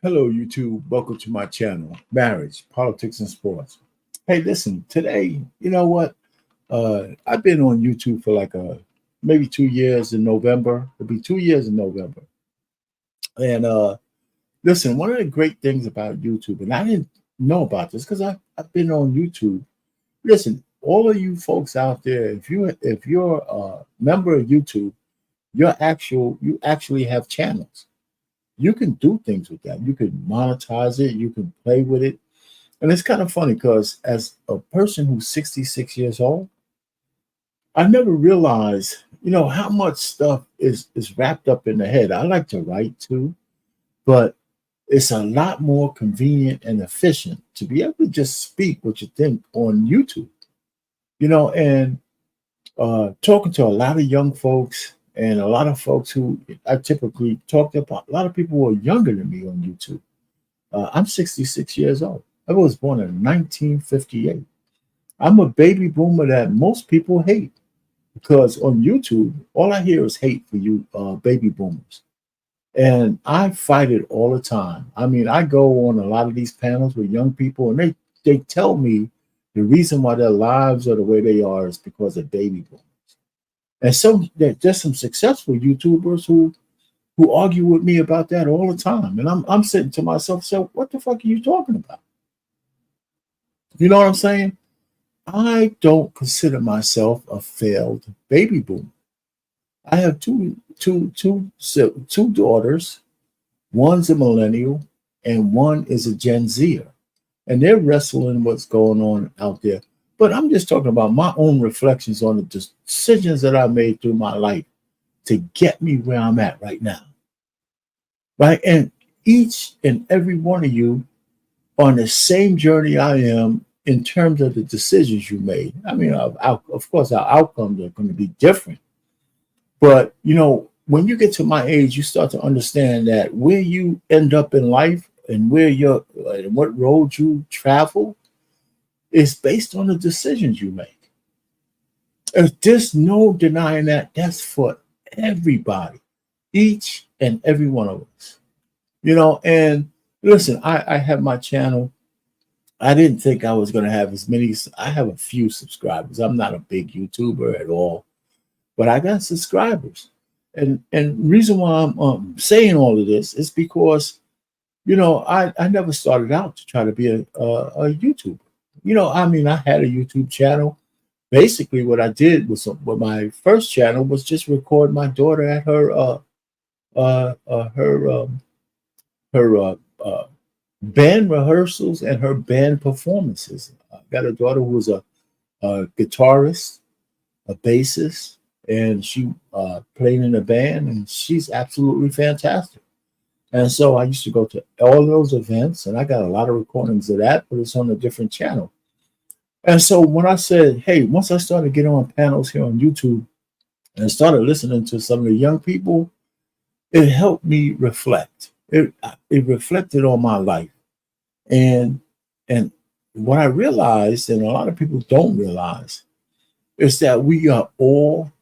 Hello, YouTube. Welcome to my channel, Marriage, Politics, and Sports. Hey, listen, today, you know what? I've been on YouTube for like maybe 2 years in November. It'll be 2 years in November. And listen, one of the great things about YouTube, and I didn't know about this because I've been on YouTube. Listen, all of you folks out there, if you're a member of YouTube, you actually have channels. You can do things with that. You can monetize it. You can play with it. And it's kind of funny because as a person who's 66 years old, I never realized, how much stuff is wrapped up in the head. I like to write too, but it's a lot more convenient and efficient to be able to just speak what you think on YouTube. And talking to a lot of young folks and a lot of folks who I typically talk to, a lot of people who are younger than me on YouTube. I'm 66 years old. I was born in 1958. I'm a baby boomer that most people hate because on YouTube, all I hear is hate for you baby boomers. And I fight it all the time. I mean, I go on a lot of these panels with young people and they tell me the reason why their lives are the way they are is because of baby boomers. And so there's some successful YouTubers who argue with me about that all the time. And I'm sitting to myself, so what the fuck are you talking about? You know what I'm saying? I don't consider myself a failed baby boomer. I have two daughters. One's a millennial and one is a Gen Zer. And they're wrestling what's going on out there. But I'm just talking about my own reflections on the decisions that I made through my life to get me where I'm at right now. Right? And each and every one of you on the same journey I am in terms of the decisions you made. I mean, of course, our outcomes are going to be different. But, when you get to my age, you start to understand that where you end up in life and what road you travel is based on the decisions you make. There's no denying that. That's for everybody, each and every one of us. And listen, I have my channel. I didn't think I was going to have as many. I have a few subscribers. I'm not a big YouTuber at all, but I got subscribers. And reason why I'm saying all of this is because, I never started out to try to be a YouTuber. I mean, I had a YouTube channel. Basically, what I did was with my first channel was just record my daughter at her band rehearsals and her band performances. I got a daughter who was a guitarist, a bassist, and she played in a band, and she's absolutely fantastic. And so I used to go to all those events, and I got a lot of recordings of that, but it's on a different channel. And so when I said, hey, once I started getting on panels here on YouTube and started listening to some of the young people, it helped me reflect. It reflected on my life. And what I realized, and a lot of people don't realize, is that we are all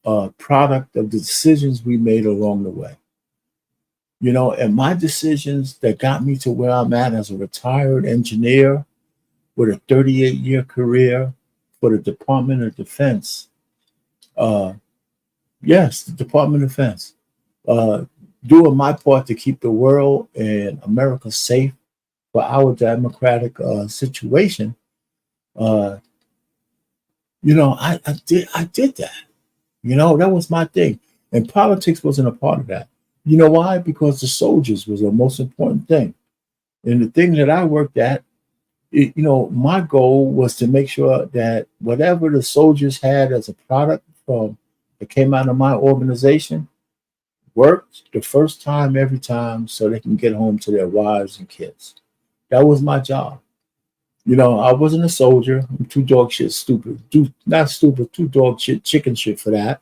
a product of the decisions we made along the way. And my decisions that got me to where I'm at as a retired engineer with a 38-year career for the Department of Defense. Yes, the Department of Defense. Doing my part to keep the world and America safe for our democratic situation. I did that. That was my thing. And politics wasn't a part of that. You know why? Because the soldiers was the most important thing. And the thing that I worked at, my goal was to make sure that whatever the soldiers had as a product that came out of my organization worked the first time, every time, so they can get home to their wives and kids. That was my job. I wasn't a soldier. I'm too dog shit stupid. Not stupid, too dog shit, chicken shit for that.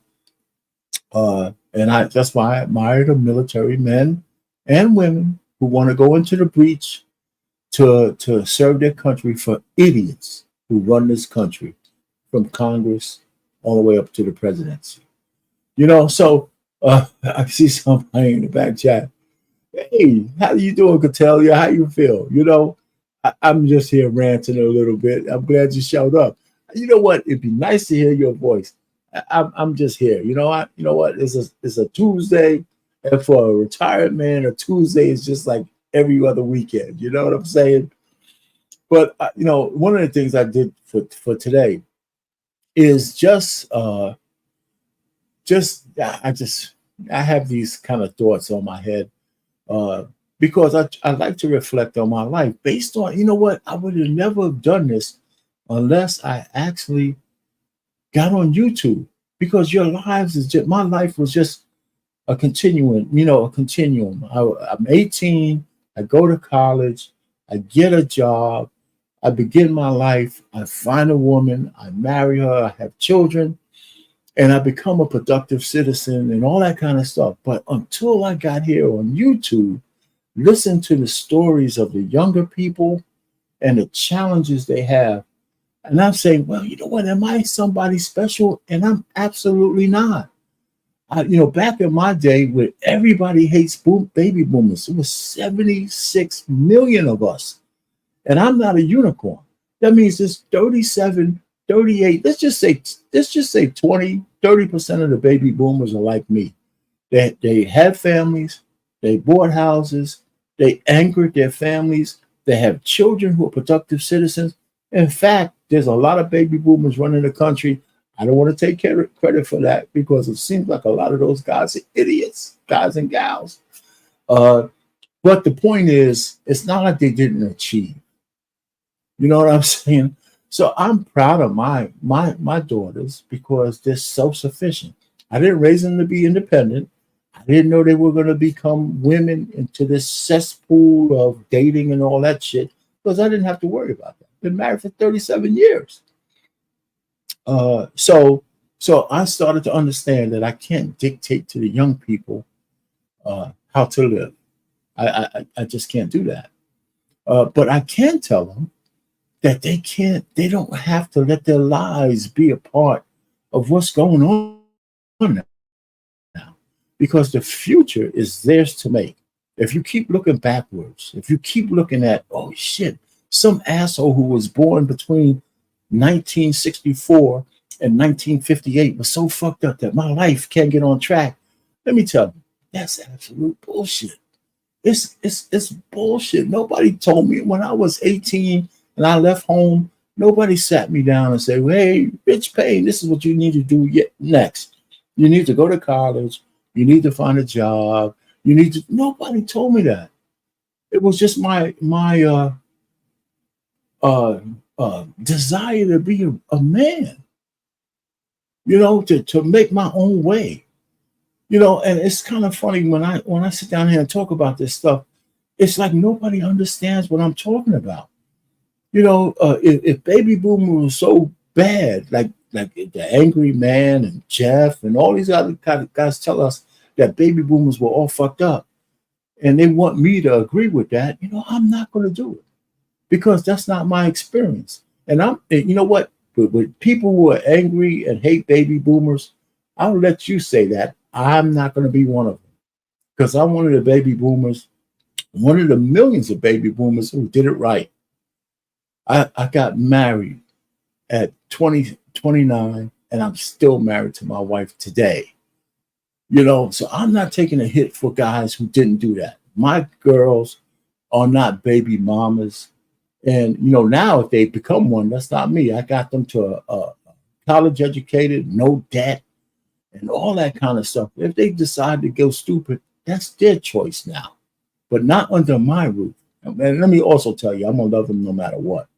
And that's why I admire the military men and women who want to go into the breach to serve their country for idiots who run this country from Congress all the way up to the presidency. So I see somebody in the back chat. Hey, how you doing, Catellia? How you feel? I'm just here ranting a little bit. I'm glad you showed up. You know what? It'd be nice to hear your voice. I'm just here. You know what? It's a Tuesday, and for a retired man, a Tuesday is just like every other weekend. You know what I'm saying? But one of the things I did for today is just I have these kind of thoughts on my head, uh, because I like to reflect on my life based on, you know what, I would have never have done this unless I actually got on YouTube, because your lives is just, my life was just a continuum. I'm 18, I go to college, I get a job, I begin my life, I find a woman, I marry her, I have children, and I become a productive citizen and all that kind of stuff. But until I got here on YouTube, listen to the stories of the younger people and the challenges they have. And I'm saying, well, you know what? Am I somebody special? And I'm absolutely not. Back in my day, where everybody hates baby boomers, it was 76 million of us. And I'm not a unicorn. That means there's 37, 38. Let's just say 20, 30% of the baby boomers are like me. They had families, they bought houses, they anchored their families, they have children who are productive citizens. In fact, there's a lot of baby boomers running the country. I don't want to take credit for that, because it seems like a lot of those guys are idiots, guys and gals. Uh, but the point is, it's not like they didn't achieve. You know what I'm saying? So I'm proud of my daughters because they're self-sufficient. I didn't raise them to be independent. I didn't know they were going to become women into this cesspool of dating and all that shit, because I didn't have to worry about that. Been married for 37 years. So I started to understand that I can't dictate to the young people how to live. I just can't do that. But I can tell them that they don't have to let their lives be a part of what's going on now, because the future is theirs to make. If you keep looking backwards, if you keep looking at, oh shit, some asshole who was born between 1964 and 1958 was so fucked up that my life can't get on track. Let me tell you, that's absolute bullshit. It's bullshit. Nobody told me when I was 18 and I left home. Nobody sat me down and said, well, "Hey, Rich Payne, this is what you need to do yet next. You need to go to college. You need to find a job. You need to." Nobody told me that. It was just my desire to be a man. To make my own way. And it's kind of funny when I sit down here and talk about this stuff. It's like nobody understands what I'm talking about. If Baby Boomer was so bad, like the Angry Man and Jeff and all these other kind of guys tell us that Baby Boomers were all fucked up, and they want me to agree with that, I'm not going to do it, because that's not my experience. And you know what? With people who are angry and hate Baby Boomers, I'll let you say that. I'm not going to be one of them, because I'm one of the Baby Boomers, one of the millions of Baby Boomers who did it right. I got married at 29, and I'm still married to my wife today. So I'm not taking a hit for guys who didn't do that. My girls are not baby mamas. And, now if they become one, that's not me. I got them to a college educated, no debt, and all that kind of stuff. If they decide to go stupid, that's their choice now, but not under my roof. And let me also tell you, I'm going to love them no matter what.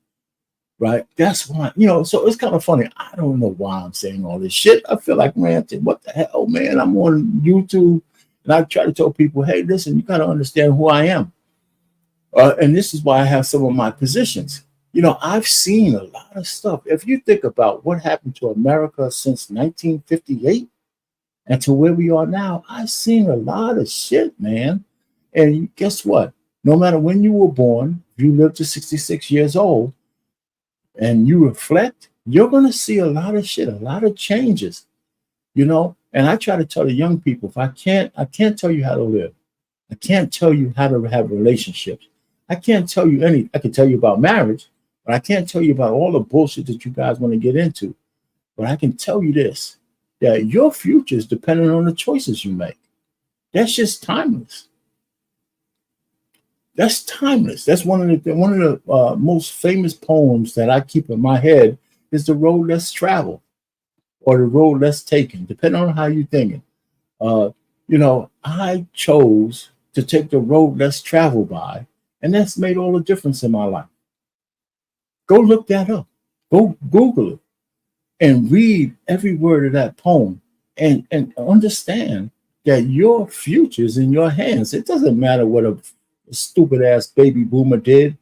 Right? That's why, so it's kind of funny. I don't know why I'm saying all this shit. I feel like ranting. What the hell, man? I'm on YouTube, and I try to tell people, hey, listen, you got to understand who I am. And this is why I have some of my positions. I've seen a lot of stuff. If you think about what happened to America since 1958 and to where we are now, I've seen a lot of shit, man. And guess what? No matter when you were born, if you live to 66 years old, and you reflect, you're going to see a lot of shit, a lot of changes, And I try to tell the young people, I can't tell you how to live. I can't tell you how to have relationships. I can't tell you any. I can tell you about marriage, but I can't tell you about all the bullshit that you guys want to get into. But I can tell you this: that your future is dependent on the choices you make. That's just timeless. That's timeless. That's one of the most famous poems that I keep in my head is the road less traveled or the road less taken, depending on how you're thinking. Uh, I chose to take the road less traveled by, and that's made all the difference in my life. Go look that up. Go Google it and read every word of that poem and understand that your future is in your hands. It doesn't matter what a stupid ass baby boomer did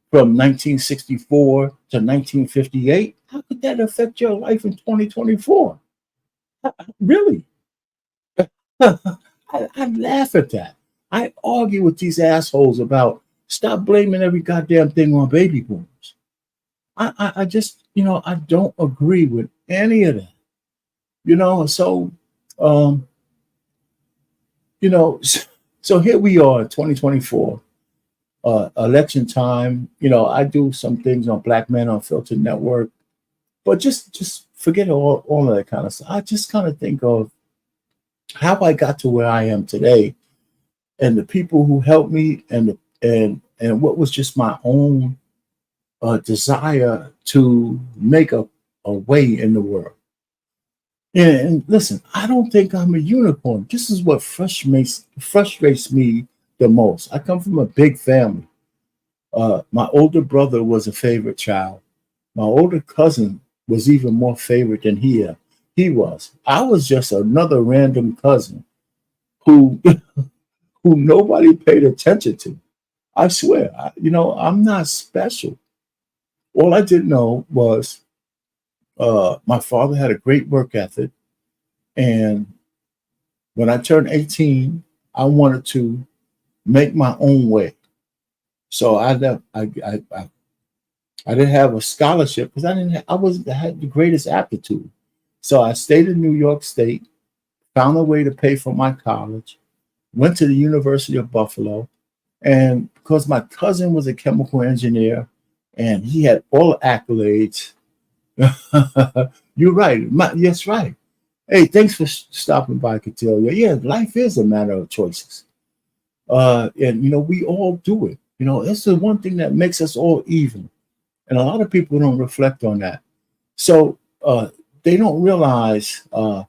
from 1964 to 1958. How could that affect your life in 2024? Really? I laugh at that. I argue with these assholes about stop blaming every goddamn thing on baby boomers. I just, I don't agree with any of that. So, um, you know, so here we are, 2024, election time. I do some things on Black Men Unfiltered Network, but just forget all of that kind of stuff. I just kind of think of how I got to where I am today, and the people who helped me, and what was just my own desire to make a way in the world. And listen, I don't think I'm a unicorn. This is what frustrates me the most. I come from a big family. My older brother was a favorite child. My older cousin was even more favorite than he was. I was just another random cousin who who nobody paid attention to. I swear, I'm not special. All I didn't know was my father had a great work ethic, and when I turned 18, I wanted to make my own way. So I didn't have a scholarship because I had the greatest aptitude. So I stayed in New York State, found a way to pay for my college, went to the University of Buffalo, and because my cousin was a chemical engineer and he had all the accolades. You're right. Yes, right. Hey, thanks for stopping by, Catelia. Yeah, life is a matter of choices. And we all do it. It's the one thing that makes us all even. And a lot of people don't reflect on that. So they don't realize, and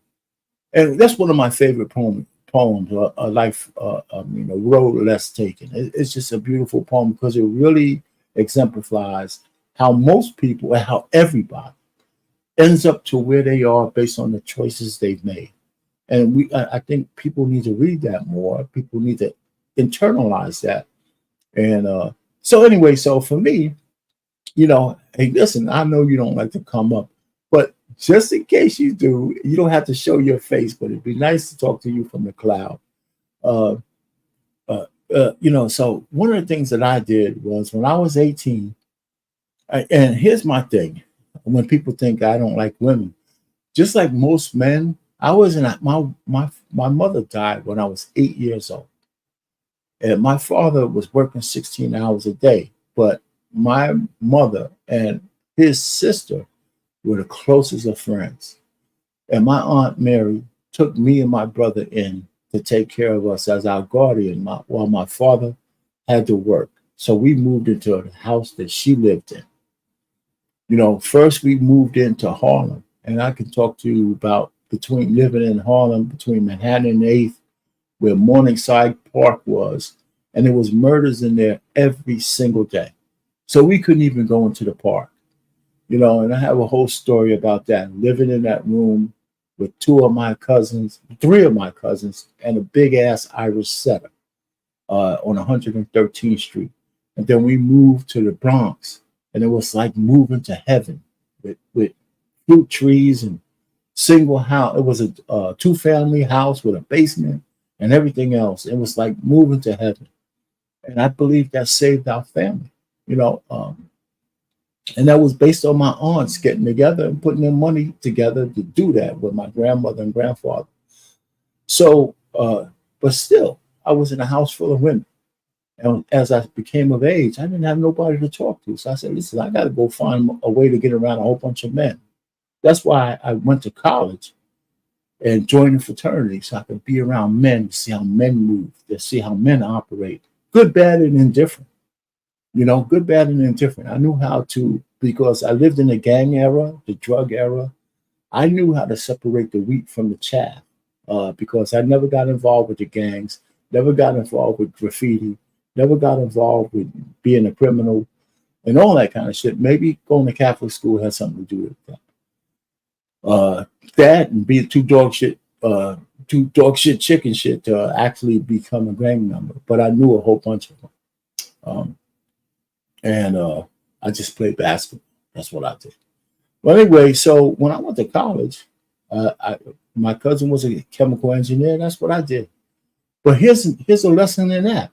that's one of my favorite poems, a life, road less taken. It's just a beautiful poem because it really exemplifies how most people and how everybody ends up to where they are based on the choices they've made. And I think people need to read that more. People need to internalize that. And so anyway, so for me, hey, listen, I know you don't like to come up, but just in case you do, you don't have to show your face, but it'd be nice to talk to you from the cloud. Uh, so one of the things that I did was when I was 18, and here's my thing: when people think I don't like women, just like most men, I wasn't. My mother died when I was 8 years old, and my father was working 16 hours a day. But my mother and his sister were the closest of friends, and my aunt Mary took me and my brother in to take care of us as our guardian while my father had to work. So we moved into the house that she lived in. First we moved into Harlem, and I can talk to you about between living in Harlem, between Manhattan and 8th, where Morningside Park was, and there was murders in there every single day. So we couldn't even go into the park, and I have a whole story about that, living in that room with three of my cousins, and a big ass Irish setter on 113th Street. And then we moved to the Bronx, and it was like moving to heaven with fruit trees and single house. It was a two-family house with a basement and everything else. It was like moving to heaven. And I believe that saved our family, and that was based on my aunts getting together and putting their money together to do that with my grandmother and grandfather. So, but still, I was in a house full of women. And as I became of age, I didn't have nobody to talk to. So I said, listen, I got to go find a way to get around a whole bunch of men. That's why I went to college and joined a fraternity so I could be around men, to see how men move, to see how men operate, good, bad, and indifferent. You know, good, bad, and indifferent. I knew how to, because I lived in the gang era, the drug era. I knew how to separate the wheat from the chaff because I never got involved with the gangs, never got involved with graffiti, never got involved with being a criminal and all that kind of shit. Maybe going to Catholic school has something to do with that. That and being too dog shit, chicken shit to actually become a gang member. But I knew a whole bunch of them. And I just played basketball. That's what I did. Well, anyway, so when I went to college, my cousin was a chemical engineer. That's what I did. But here's a lesson in that.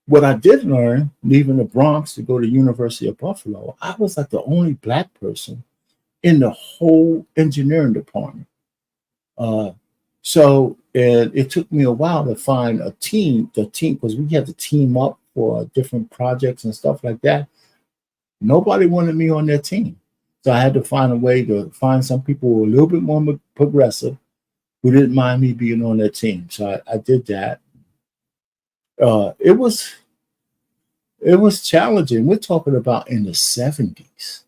What I did learn, leaving the Bronx to go to University of Buffalo, I was like the only Black person in the whole engineering department. So it took me a while to find the team, because we had to team up for different projects and stuff like that. Nobody wanted me on their team. So I had to find a way to find some people who were a little bit more progressive, who didn't mind me being on their team. So I did that. It was challenging. We're talking about in the 70s.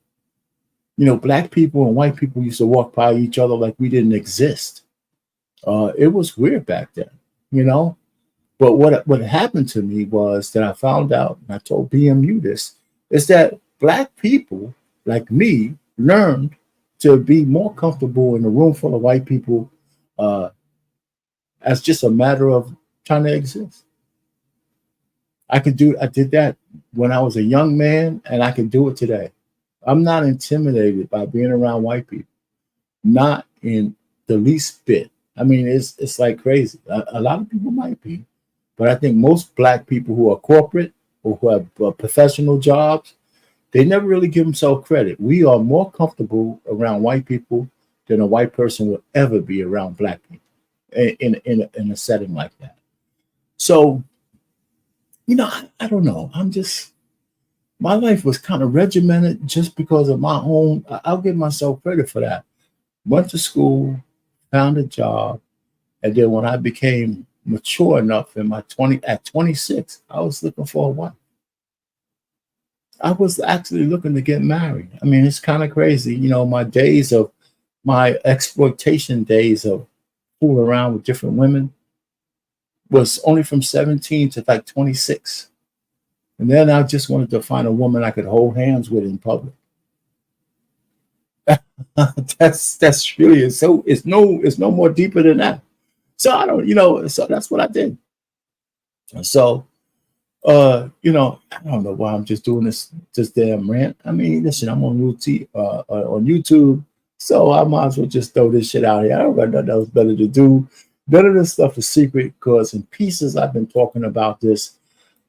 You know, Black people and white people used to walk by each other like we didn't exist. It was weird back then, you know. But what happened to me was that I found out, and I told BMU this, is that Black people like me learned to be more comfortable in a room full of white people as just a matter of trying to exist. I did that when I was a young man, and I can do it today. I'm not intimidated by being around white people, not in the least bit. I mean, it's like crazy. A lot of people might be, but I think most Black people who are corporate or who have professional jobs, they never really give themselves credit. We are more comfortable around white people than a white person will ever be around Black people in a setting like that. So, you know, I don't know. My life was kind of regimented just because of my own. I'll give myself credit for that. Went to school, found a job, and then when I became mature enough at 26, I was looking for a wife. I was actually looking to get married. I mean, it's kind of crazy. You know, my exploitation days of fooling around with different women was only from 17 to like 26. And then I just wanted to find a woman I could hold hands with in public. That's really it. So it's no more deeper than that. So I don't, so that's what I did. So you know, I don't know why I'm just doing this damn rant. I mean, listen, I'm on YouTube, so I might as well just throw this shit out here. I don't got nothing else better to do. None of this stuff is secret, because in pieces I've been talking about this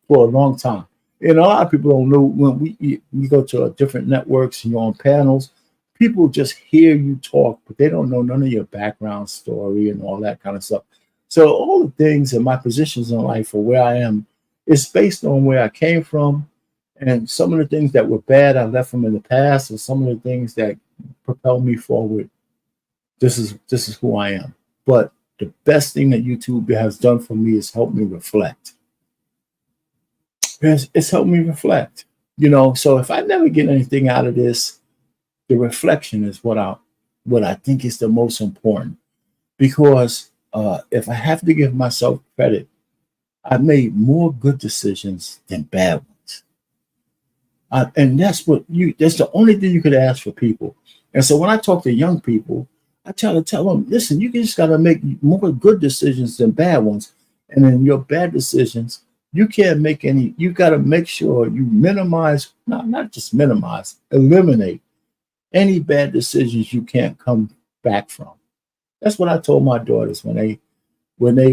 for a long time. And a lot of people don't know, when we go to different networks and you're on panels, people just hear you talk, but they don't know none of your background story and all that kind of stuff. So all the things and my positions in life or where I am is based on where I came from, and some of the things that were bad I left from in the past, and some of the things that propel me forward. This is who I am. But the best thing that YouTube has done for me is help me reflect. It's helped me reflect, So if I never get anything out of this, the reflection is what I think is the most important. Because if I have to give myself credit, I made more good decisions than bad ones. And that's the only thing you could ask for people. And so when I talk to young people, I tell them, listen, you just got to make more good decisions than bad ones. And in your bad decisions, you can't make any, you got to make sure you minimize, not just minimize, eliminate any bad decisions you can't come back from. That's what I told my daughters when they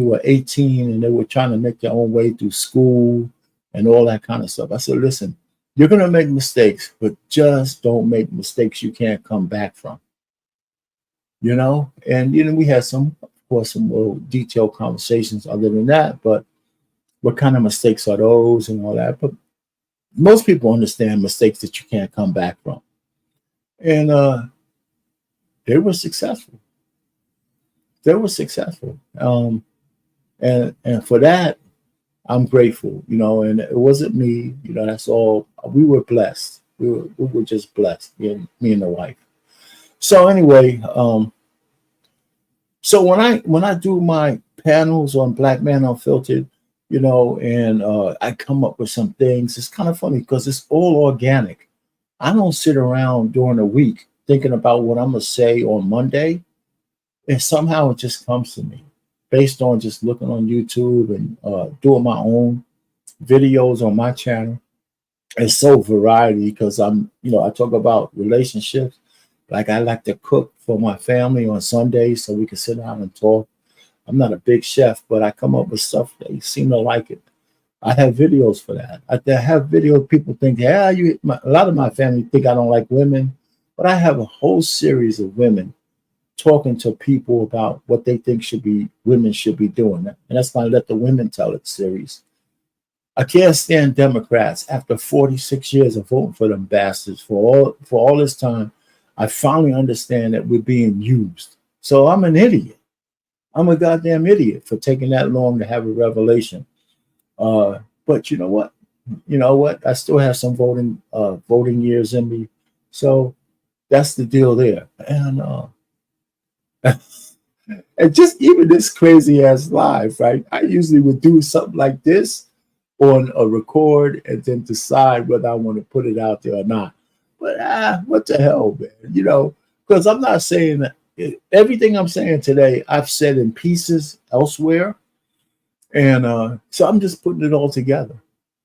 were 18 and they were trying to make their own way through school and all that kind of stuff. I said, listen, you're going to make mistakes, but just don't make mistakes you can't come back from. And we had some more detailed conversations other than that, but what kind of mistakes are those and all that. But most people understand mistakes that you can't come back from. And they were successful. They were successful. And for that, I'm grateful, and it wasn't me, that's all. We were blessed. We were just blessed, me and the wife. So anyway, so when I do my panels on Black Man Unfiltered, and I come up with some things, it's kind of funny because it's all organic. I don't sit around during the week thinking about what I'm gonna say on Monday, and somehow it just comes to me based on just looking on YouTube and doing my own videos on my channel. It's so variety because I talk about relationships. Like I like to cook for my family on Sundays so we can sit down and talk. I'm not a big chef, but I come up with stuff they seem to like it. I have videos for that. I have videos people think, yeah, a lot of my family think I don't like women, but I have a whole series of women talking to people about what they think women should be doing. And that's my Let the Women Tell It series. I can't stand Democrats after 46 years of voting for them bastards for all this time. I finally understand that we're being used. So I'm an idiot. I'm a goddamn idiot for taking that long to have a revelation. But you know what? I still have some voting years in me. So that's the deal there. And and just even this crazy ass live, right? I usually would do something like this on a record and then decide whether I want to put it out there or not. But what the hell, man? Because I'm not saying that everything I'm saying today, I've said in pieces elsewhere. And so I'm just putting it all together.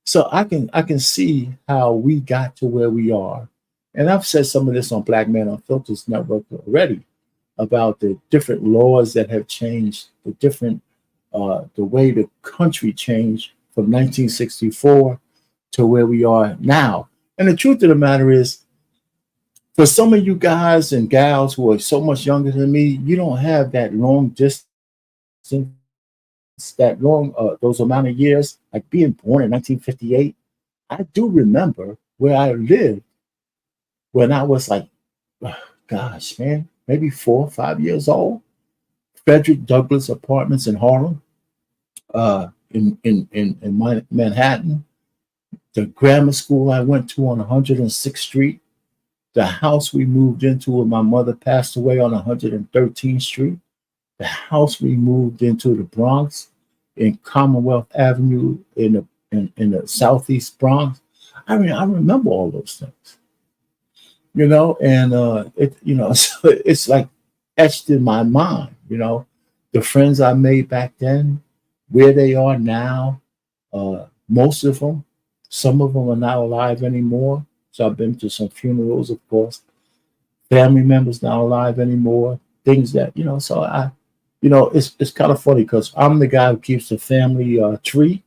So I can see how we got to where we are. And I've said some of this on Black Man Unfiltered Network already about the different laws that have changed, the way the country changed from 1964 to where we are now. And the truth of the matter is, for some of you guys and gals who are so much younger than me, you don't have that long distance, those amount of years, like being born in 1958. I do remember where I lived when I was like, gosh, man, maybe 4 or 5 years old. Frederick Douglass Apartments in Harlem, in Manhattan. The grammar school I went to on 106th Street. The house we moved into when my mother passed away on 113th Street. The house we moved into the Bronx in Commonwealth Avenue in the Southeast Bronx. I mean, I remember all those things, and so it's like etched in my mind, the friends I made back then, where they are now, most of them, some of them are not alive anymore. So I've been to some funerals, of course, family members not alive anymore, things that, so it's kind of funny because I'm the guy who keeps the family tree,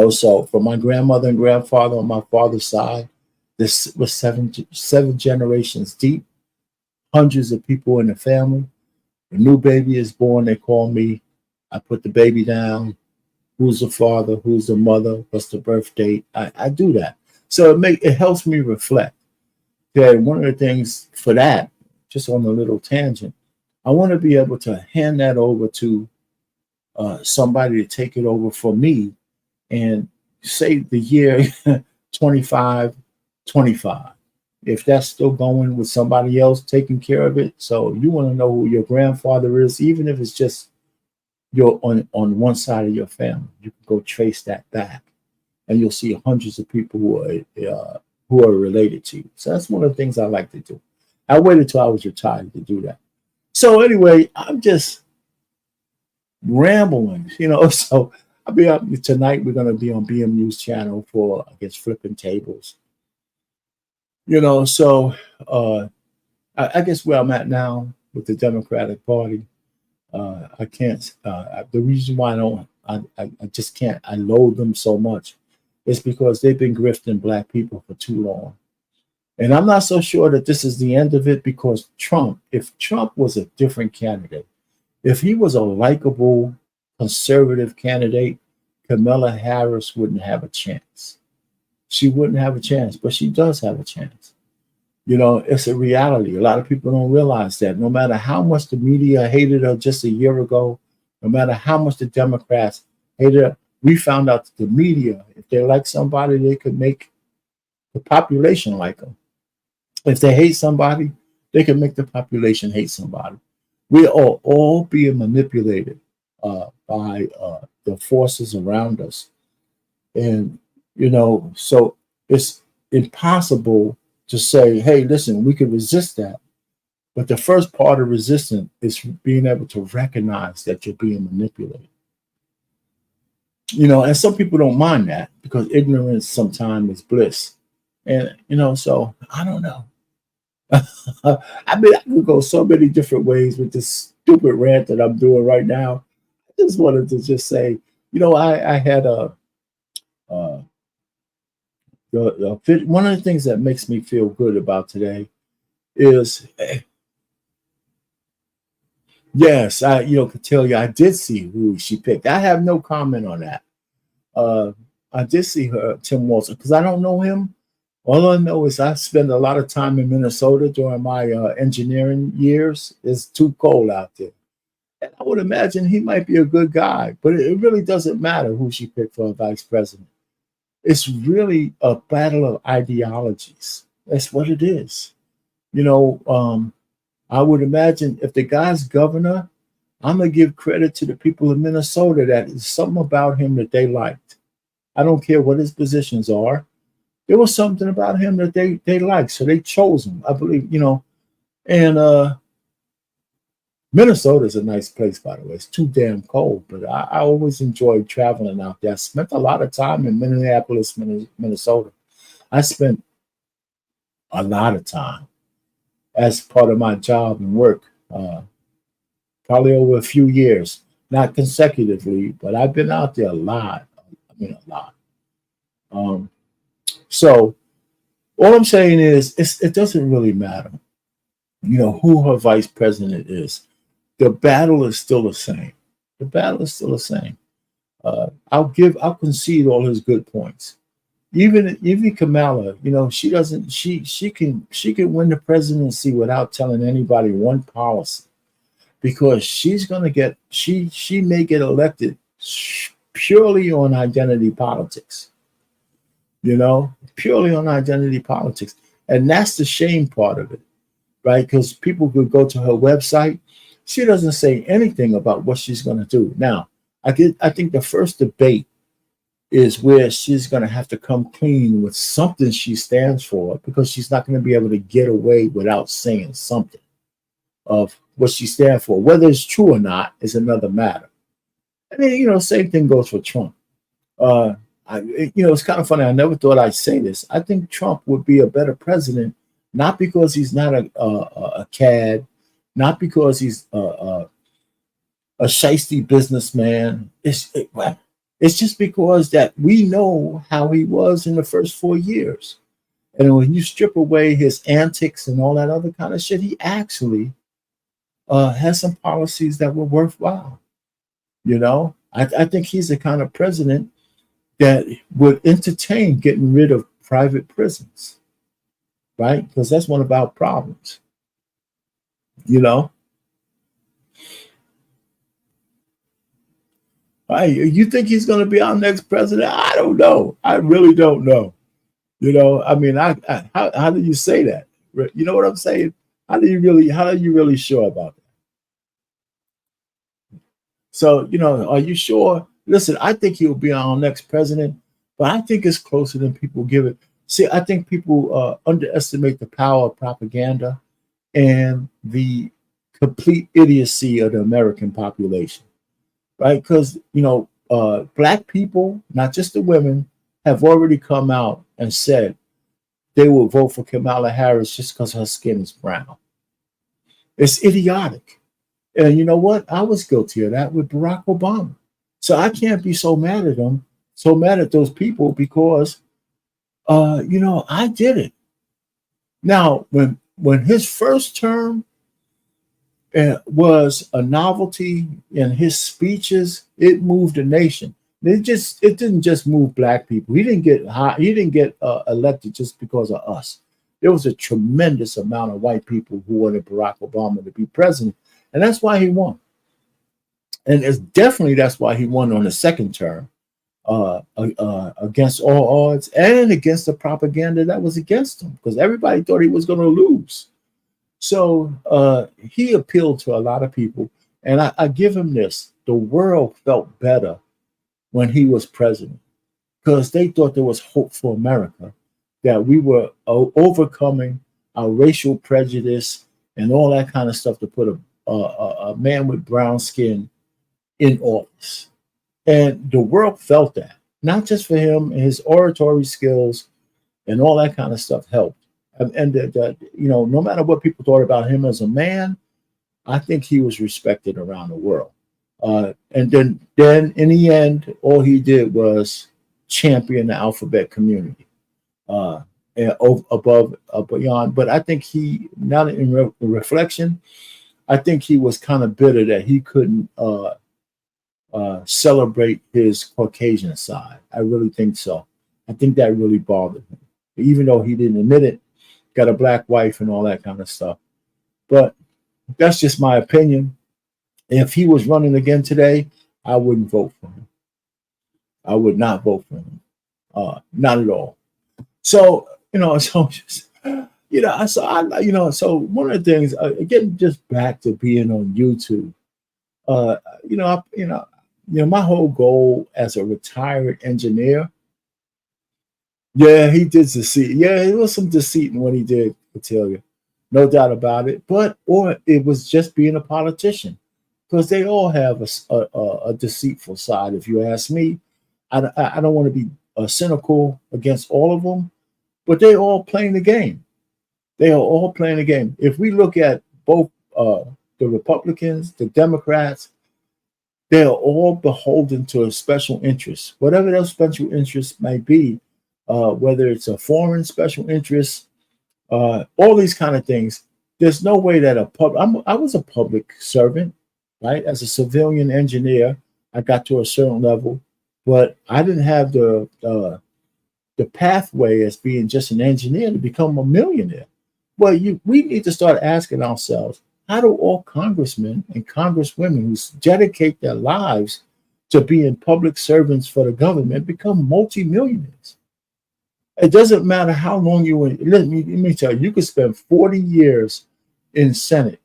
so for my grandmother and grandfather on my father's side, this was seven generations deep, hundreds of people in the family. A new baby is born, they call me. I put the baby down. Who's the father? Who's the mother? What's the birth date? I do that. So it helps me reflect. That one of the things for that, just on a little tangent, I want to be able to hand that over to somebody to take it over for me and say the year 25. If that's still going with somebody else taking care of it. So you want to know who your grandfather is, even if it's just you're on one side of your family, you can go trace that back and you'll see hundreds of people who are related to you. So that's one of the things I like to do. I waited till I was retired to do that. So anyway, I'm just rambling, so I'll be up tonight. We're going to be on BM News channel for, I guess, flipping tables. So I guess where I'm at now with the Democratic Party, I can't. The reason why I just can't. I loathe them so much, is because they've been grifting Black people for too long, and I'm not so sure that this is the end of it. Because if Trump was a different candidate, if he was a likable conservative candidate, Kamala Harris wouldn't have a chance. She wouldn't have a chance, but she does have a chance. You know, it's a reality. A lot of people don't realize that. No matter how much the media hated her just a year ago, no matter how much the Democrats hated her, we found out that the media, if they like somebody, they could make the population like them. If they hate somebody, they can make the population hate somebody. We are all being manipulated by the forces around us. And, you know, so it's impossible to say, hey, listen, we can resist that. But the first part of resistance is being able to recognize that you're being manipulated. You know, and some people don't mind that because ignorance sometimes is bliss. And, you know, so I don't know. I mean, I could go so many different ways with this stupid rant that I'm doing right now. I just wanted to just say, you know, I had uh, one of the things that makes me feel good about today is, yes, I, you know, could tell you I did see who she picked. I have no comment on that. I did see her, Tim Walton, because I don't know him. All I know is I spent a lot of time in Minnesota during my engineering years. It's too cold out there. And I would imagine he might be a good guy, but it really doesn't matter who she picked for a vice president. It's really a battle of ideologies. That's what it is. You know, I would imagine if the guy's governor, I'm going to give credit to the people of Minnesota that there's something about him that they liked. I don't care what his positions are. There was something about him that they liked, so they chose him. I believe, you know, and Minnesota is a nice place, by the way. It's too damn cold, but I always enjoyed traveling out there. I spent a lot of time in Minneapolis, Minnesota. I spent a lot of time as part of my job and work, probably over a few years, not consecutively, but I've been out there a lot. I mean, a lot. So all I'm saying is it doesn't really matter, you know, who her vice president is. The battle is still the same. The battle is still the same. I'll concede all his good points. Even Kamala, you know, she can win the presidency without telling anybody one policy, because she's gonna get she may get elected purely on identity politics. You know, purely on identity politics. And that's the shame part of it, right? Because people could go to her website. She doesn't say anything about what she's going to do. Now, I think the first debate is where she's going to have to come clean with something she stands for, because she's not going to be able to get away without saying something of what she stands for. Whether it's true or not is another matter. I mean, you know, same thing goes for Trump. You know, it's kind of funny. I never thought I'd say this. I think Trump would be a better president, not because he's not a cad, not because he's a shiesty businessman. It's just because that we know how he was in the first 4 years. And when you strip away his antics and all that other kind of shit, he actually has some policies that were worthwhile. You know, I think he's the kind of president that would entertain getting rid of private prisons, right? Because that's one of our problems, you know? You think he's going to be our next president? I don't know. I really don't know. You know, I mean, how do you say that? You know what I'm saying? How are you really sure about that? So, you know, are you sure? Listen, I think he'll be our next president, but I think it's closer than people give it. See, I think people underestimate the power of propaganda and the complete idiocy of the American population, right? Because, you know, Black people, not just the women, have already come out and said they will vote for Kamala Harris just because her skin is brown. It's idiotic. And you know what? I was guilty of that with Barack Obama. So I can't be so mad at them, so mad at those people, because, you know, I did it. Now, when his first term was a novelty in his speeches, it moved the nation. It didn't just move black people. He didn't get high, he didn't get elected just because of us. There was a tremendous amount of white people who wanted Barack Obama to be president, and that's why he won. And it's definitely that's why he won on the second term, against all odds and against the propaganda that was against him, because everybody thought he was going to lose. So he appealed to a lot of people, and I give him this: the world felt better when he was president, because they thought there was hope for America, that we were overcoming our racial prejudice and all that kind of stuff to put a man with brown skin in office. And the world felt that, not just for him, his oratory skills and all that kind of stuff helped. And that, no matter what people thought about him as a man, I think he was respected around the world. And then in the end, all he did was champion the alphabet community, and above, beyond. But I think he, now in reflection, I think he was kind of bitter that he couldn't celebrate his Caucasian side. I really think so. I think that really bothered him, even though he didn't admit it. Got a black wife and all that kind of stuff. But that's just my opinion. If he was running again today, I wouldn't vote for him. I would not vote for him. Not at all. So, so just, so one of the things, getting just back to being on YouTube, my whole goal as a retired engineer, yeah, he did deceit. Yeah, it was some deceit in what he did, I tell you. No doubt about it. Or it was just being a politician, because they all have a deceitful side. If you ask me, I don't want to be cynical against all of them, but they all playing the game. They are all playing the game. If we look at both the Republicans, the Democrats, they are all beholden to a special interest, whatever those special interests might be, whether it's a foreign special interest, all these kind of things. There's no way that I was a public servant, right? As a civilian engineer, I got to a certain level, but I didn't have the pathway as being just an engineer to become a millionaire. Well, we need to start asking ourselves, how do all congressmen and congresswomen who dedicate their lives to being public servants for the government become multimillionaires? It doesn't matter how long you were. Let me tell you, you could spend 40 years in Senate,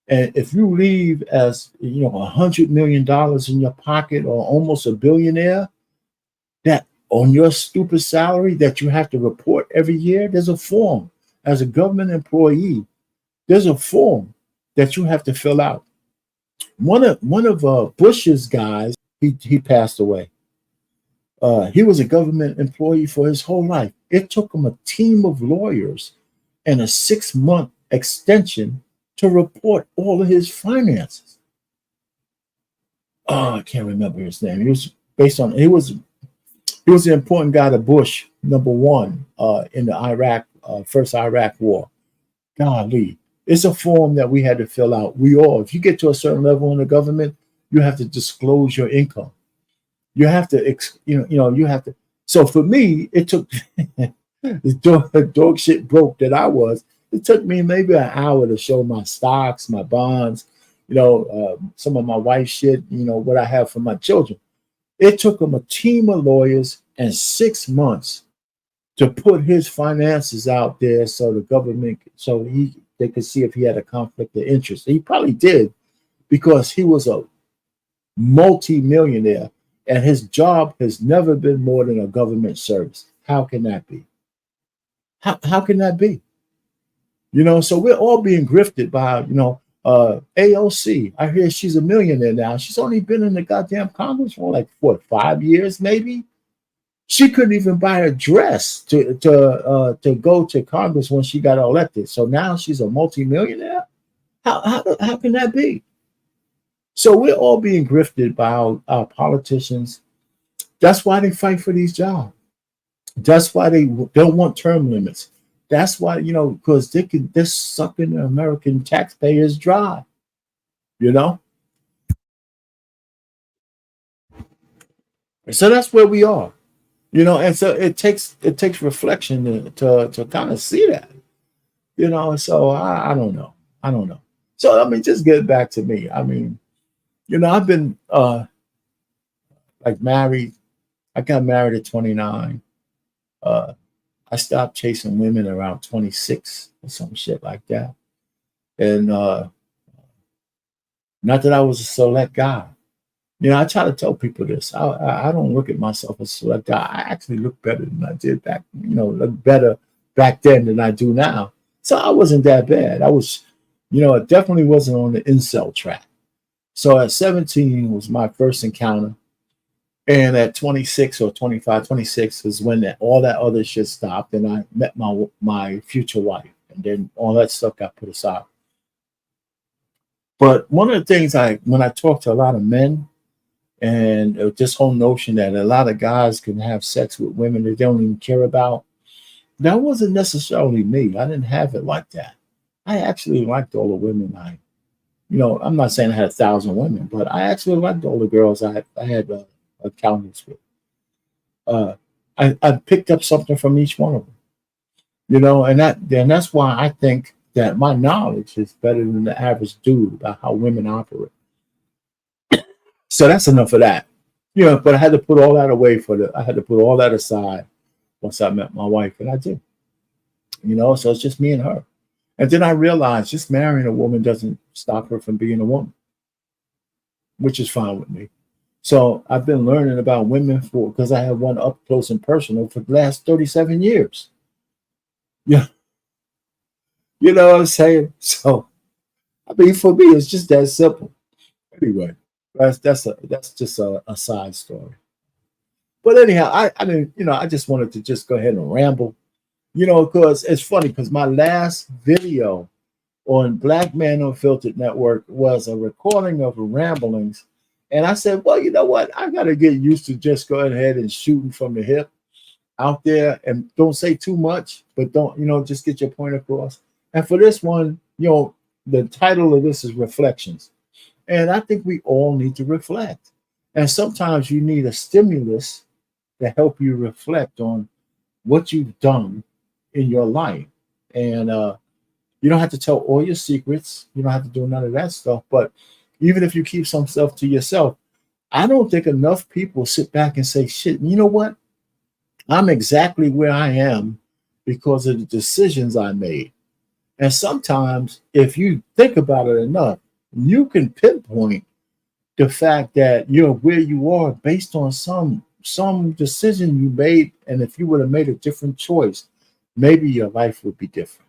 and if you leave as $100 million in your pocket or almost a billionaire, that on your stupid salary that you have to report every year, there's a form as a government employee. There's a form that you have to fill out. One of Bush's guys, he passed away. He was a government employee for his whole life. It took him a team of lawyers and a 6-month extension to report all of his finances. Oh, I can't remember his name. He was an important guy to Bush, number one, in the first Iraq war. Golly, it's a form that we had to fill out. If you get to a certain level in the government, you have to disclose your income. You have to, you have to. So for me, it took the dog shit broke that I was. It took me maybe an hour to show my stocks, my bonds, some of my wife's shit, what I have for my children. It took him a team of lawyers and 6 months to put his finances out there so the government, they could see if he had a conflict of interest. He probably did, because he was a multi-millionaire and his job has never been more than a government service. How can that be? How can that be? So we're all being grifted by, AOC. I hear she's a millionaire now. She's only been in the goddamn Congress for like 5 years, maybe. She couldn't even buy a dress to go to Congress when she got elected. So now she's a multimillionaire. How can that be? So we're all being grifted by our politicians. That's why they fight for these jobs. That's why they don't want term limits. That's why, because they're sucking the American taxpayers dry. So that's where we are, and so it takes reflection to kind of see that, so I don't know. I don't know. So I mean, just get back to me. I mean, I've been like married. I got married at 29. Uh, I stopped chasing women around 26 or some shit like that. And not that I was a select guy. I try to tell people this. I don't look at myself as a select guy. I actually look better than I did back, look better back then than I do now. So I wasn't that bad. I was, it definitely wasn't on the incel track. So at 17 was my first encounter. And at 26 or 25, 26 is when all that other shit stopped, and I met my future wife, and then all that stuff got put aside. But one of the things when I talk to a lot of men, and this whole notion that a lot of guys can have sex with women they don't even care about, that wasn't necessarily me. I didn't have it like that. I actually liked all the women I'm not saying I had 1,000 women, but I actually liked all the girls I had encounters with. I picked up something from each one of them, and that's why I think that my knowledge is better than the average dude about how women operate. So that's enough of that. But I had to put all that away I had to put all that aside once I met my wife, and I did. So it's just me and her. And then I realized just marrying a woman doesn't stop her from being a woman, which is fine with me. So I've been learning about women because I have one up close and personal for the last 37 years. Yeah. You know what I'm saying? So, I mean, for me, it's just that simple. Anyway, that's just a side story. But anyhow, I mean, I just wanted to just go ahead and ramble, because it's funny because my last video on Black Man Unfiltered Network was a recording of ramblings. And I said, well, you know what? I got to get used to just going ahead and shooting from the hip out there and don't say too much, but don't, just get your point across. And for this one, the title of this is Reflections. And I think we all need to reflect. And sometimes you need a stimulus to help you reflect on what you've done in your life. And you don't have to tell all your secrets. You don't have to do none of that stuff. But even if you keep some stuff to yourself, I don't think enough people sit back and say, shit, you know what? I'm exactly where I am because of the decisions I made. And sometimes if you think about it enough, you can pinpoint the fact that you're where you are based on some decision you made. And if you would have made a different choice, maybe your life would be different.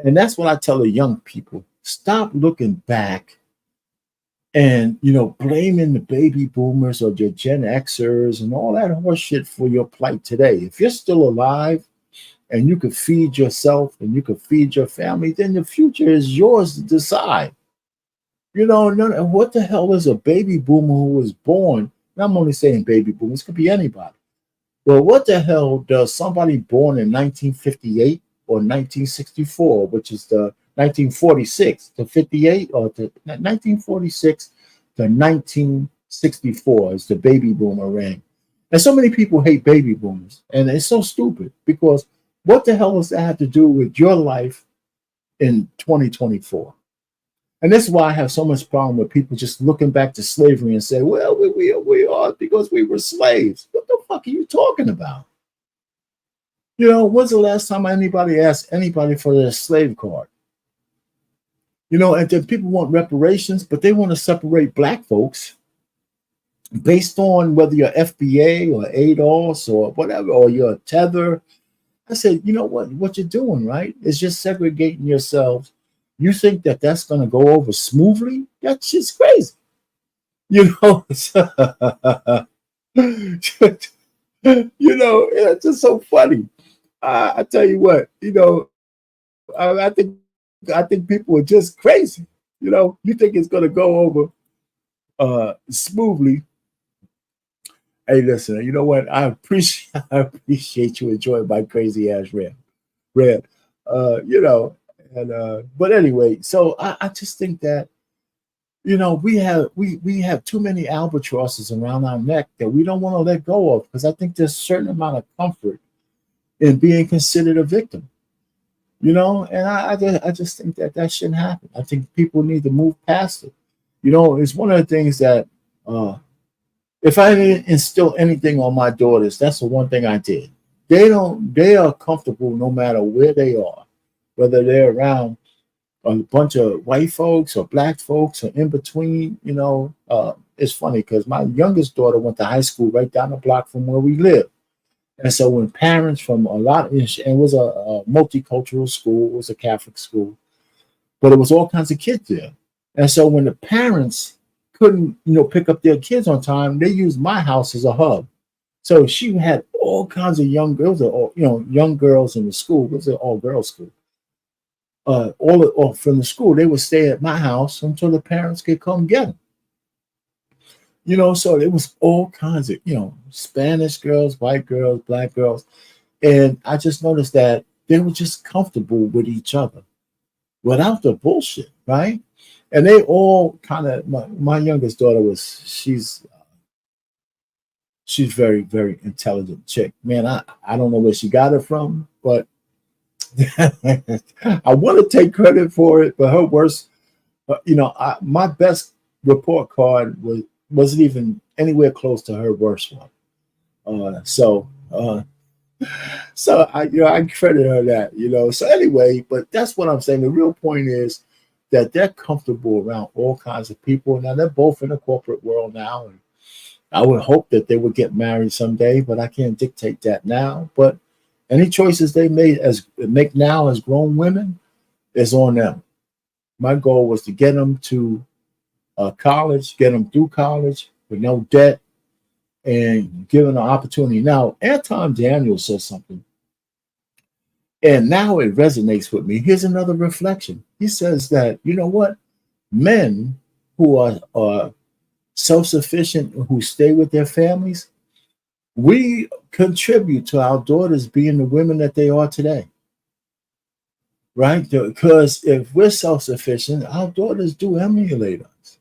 And that's what I tell the young people. Stop looking back and, blaming the baby boomers or your Gen Xers and all that horse shit for your plight today. If you're still alive and you can feed yourself and you can feed your family, then the future is yours to decide. What the hell is a baby boomer who was born? And I'm only saying baby boomers, could be anybody. Well, what the hell does somebody born in 1958 or 1964, which is the 1946 to 58 or to 1946 to 1964 is the baby boomer ring. And so many people hate baby boomers. And it's so stupid because what the hell does that have to do with your life in 2024? And this is why I have so much problem with people just looking back to slavery and say, well, we are because we were slaves. What the fuck are you talking about? When's the last time anybody asked anybody for their slave card? And then people want reparations, but they want to separate black folks based on whether you're FBA or ADOS or whatever, or you're a tether. I said, you know what you're doing, right? Is just segregating yourselves. You think that that's going to go over smoothly? That shit's crazy. It's just so funny. I tell you what, I think people are just crazy. You think it's going to go over smoothly. Hey, listen, you know what? I appreciate you enjoying my crazy ass rant. But anyway, so I just think that You know, we have too many albatrosses around our neck that we don't want to let go of, because I think there's a certain amount of comfort in being considered a victim. You know, and I just think that that shouldn't happen. I think people need to move past it. You know, it's one of the things that uh, if I didn't instill anything on my daughters, that's the one thing I did. They are comfortable no matter where they are, whether they're around a bunch of white folks or black folks or in between. You know, it's funny because my youngest daughter went to high school right down the block from where we live. And so when parents from a lot, and it was a multicultural school, it was a Catholic school, but it was all kinds of kids there. And so when the parents couldn't, pick up their kids on time, they used my house as a hub. So she had all kinds of young girls, all, young girls in the school. It was an all girls school. All from the school, they would stay at my house until the parents could come get them. So it was all kinds of, Spanish girls, white girls, black girls. And I just noticed that they were just comfortable with each other without the bullshit, right? And they all kind of, my youngest daughter she's very, very intelligent chick. Man, I don't know where she got it from, but I want to take credit for it, but her worst, my best report card wasn't even anywhere close to her worst one. So I credit her that. So anyway, but that's what I'm saying. The real point is that they're comfortable around all kinds of people. Now they're both in the corporate world now, and I would hope that they would get married someday, but I can't dictate that now. But any choices they make now as grown women is on them. My goal was to get them to college, get them through college with no debt, and give them an opportunity. Now, Anton Daniel says something, and now it resonates with me. Here's another reflection. He says that, you know what? Men who are self-sufficient, who stay with their families, we contribute to our daughters being the women that they are today. Right? Because if we're self-sufficient, our daughters do emulate us.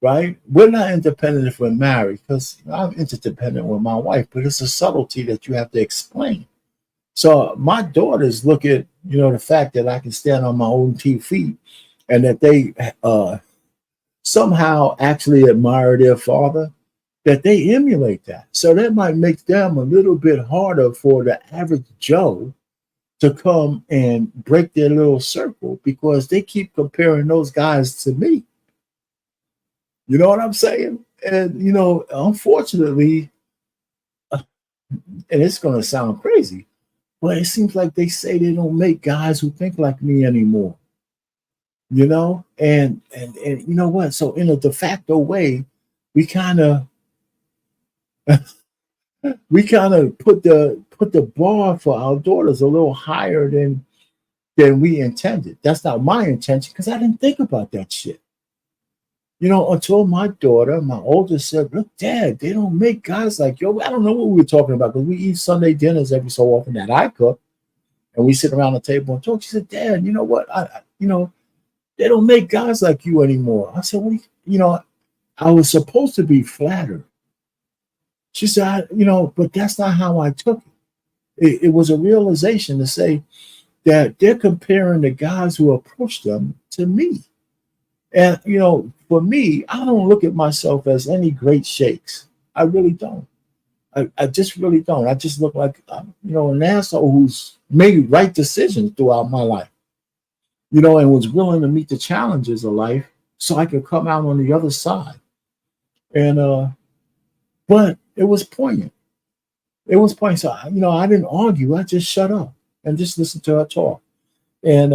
Right? We're not independent if we're married, because I'm interdependent with my wife, but it's a subtlety that you have to explain. So my daughters look at, the fact that I can stand on my own 2 feet, and that they somehow actually admire their father, that they emulate that. So that might make them a little bit harder for the average Joe to come and break their little circle, because they keep comparing those guys to me. You know what I'm saying? And, unfortunately, and it's going to sound crazy, but it seems like they say they don't make guys who think like me anymore. And you know what? So in a de facto way, we kind of put the bar for our daughters a little higher than we intended. That's not my intention, because I didn't think about that shit. Until my daughter, my oldest, said, "Look, Dad, they don't make guys like you." I don't know what we were talking about, because we eat Sunday dinners every so often that I cook, and we sit around the table and talk. She said, "Dad, you know what? They don't make guys like you anymore." I said, "Well, I was supposed to be flattered." She said, "But that's not how I took it. It was a realization to say that they're comparing the guys who approach them to me." And, for me, I don't look at myself as any great shakes. I really don't. I just really don't. I just look like, an asshole who's made right decisions throughout my life, and was willing to meet the challenges of life so I could come out on the other side. And, but it was poignant. It was poignant. So, I didn't argue. I just shut up and just listened to her talk. And,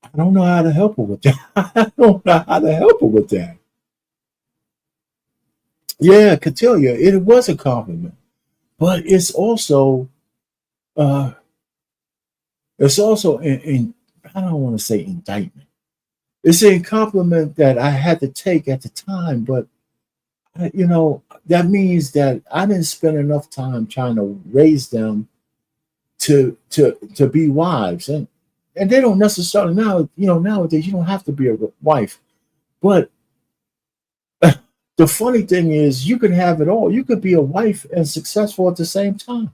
I don't know how to help her with that. I don't know how to help her with that. Yeah, Cotillia, it was a compliment, but it's also, uh, I don't want to say indictment. It's a compliment that I had to take at the time, but that means that I didn't spend enough time trying to raise them to be wives, and they don't necessarily nowadays you don't have to be a wife But the funny thing is, you can have it all. You could be a wife and successful at the same time.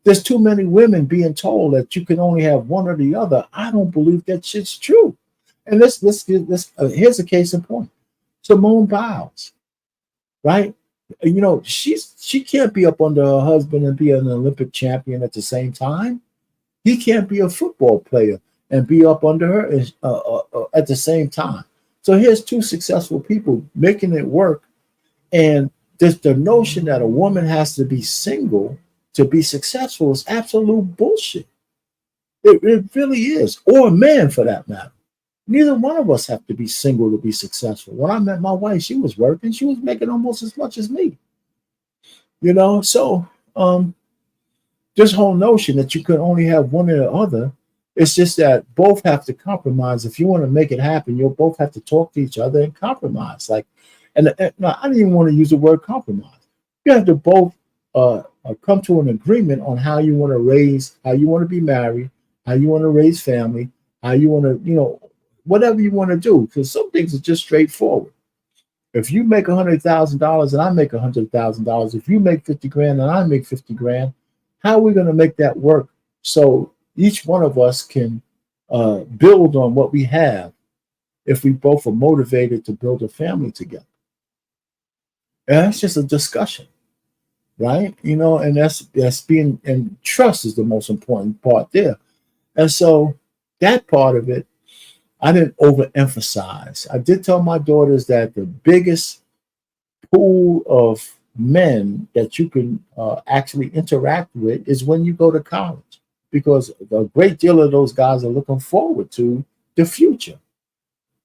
There's too many women being told that you can only have one or the other. I don't believe that shit's true. And here's a case in point. Simone Biles, right? You know, she can't be up under her husband and be an Olympic champion at the same time. He can't be a football player and be up under her at the same time. So here's two successful people making it work, and the notion that a woman has to be single to be successful is absolute bullshit. It really is, or a man for that matter. Neither one of us have to be single to be successful. When I met my wife, she was working. She was making almost as much as me. You know, so this whole notion that you can only have one or the other, it's just that both have to compromise. If you want to make it happen, you'll both have to talk to each other and compromise. And no, I didn't even want to use the word compromise. You have to both come to an agreement on how you want to raise, how you want to be married, how you want to raise family, how you want to, whatever you want to do. Because some things are just straightforward. If you make $100,000 and I make $100,000, if you make 50 grand and I make 50 grand, how are we going to make that work so each one of us can build on what we have if we both are motivated to build a family together? And that's just a discussion, right? And that's being, and trust is the most important part there. And so that part of it, I didn't overemphasize. I did tell my daughters that the biggest pool of men that you can actually interact with is when you go to college, because a great deal of those guys are looking forward to the future,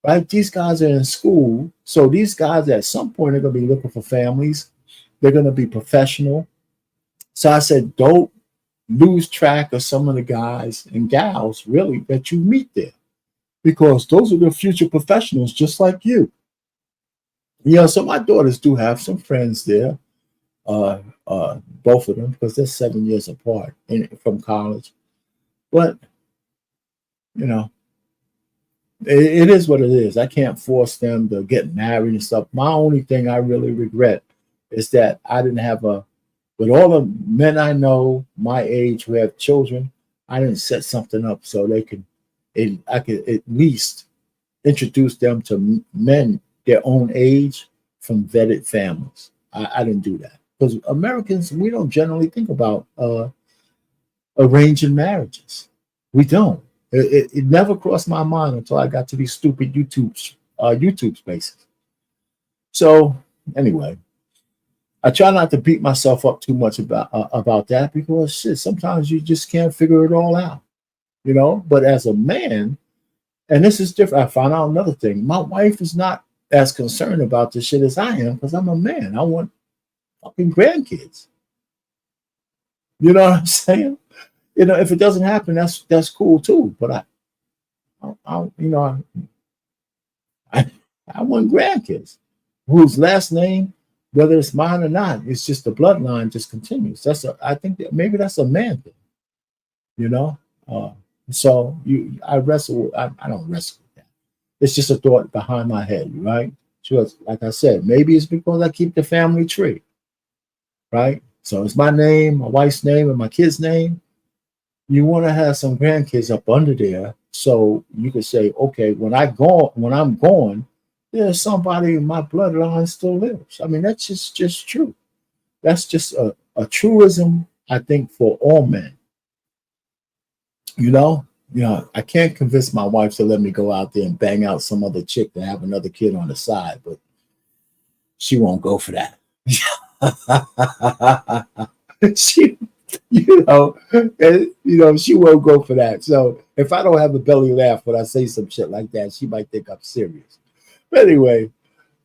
right? These guys are in school. So these guys at some point are going to be looking for families. They're going to be professional. So I said, don't lose track of some of the guys and gals really that you meet there, because those are the future professionals just like you. So my daughters do have some friends there, both of them, because they're 7 years apart from college. But, it is what it is. I can't force them to get married and stuff. My only thing I really regret is that I didn't have with all the men I know my age who have children, I didn't set something up so I could at least introduce them to men their own age from vetted families. I didn't do that, because Americans, we don't generally think about arranging marriages. We don't. It never crossed my mind until I got to these stupid YouTube spaces. So anyway, I try not to beat myself up too much about that, because shit, sometimes you just can't figure it all out, But as a man, and this is different, I found out another thing. My wife is not as concerned about this shit as I am, because I'm a man. I want fucking grandkids. You know what I'm saying? If it doesn't happen, that's cool too. But I want grandkids whose last name, whether it's mine or not, it's just the bloodline just continues. I think that maybe that's a man thing, So I wrestle. I don't wrestle with that. It's just a thought behind my head, right? Just like I said, maybe it's because I keep the family tree, right? So it's my name, my wife's name, and my kid's name. You want to have some grandkids up under there, so you can say, okay, when I'm gone, there's somebody in my bloodline still lives. I mean, that's just true. That's just a truism, I think, for all men. I can't convince my wife to let me go out there and bang out some other chick to have another kid on the side, but she won't go for that. she she won't go for that. So if I don't have a belly laugh when I say some shit like that, she might think I'm serious. But anyway,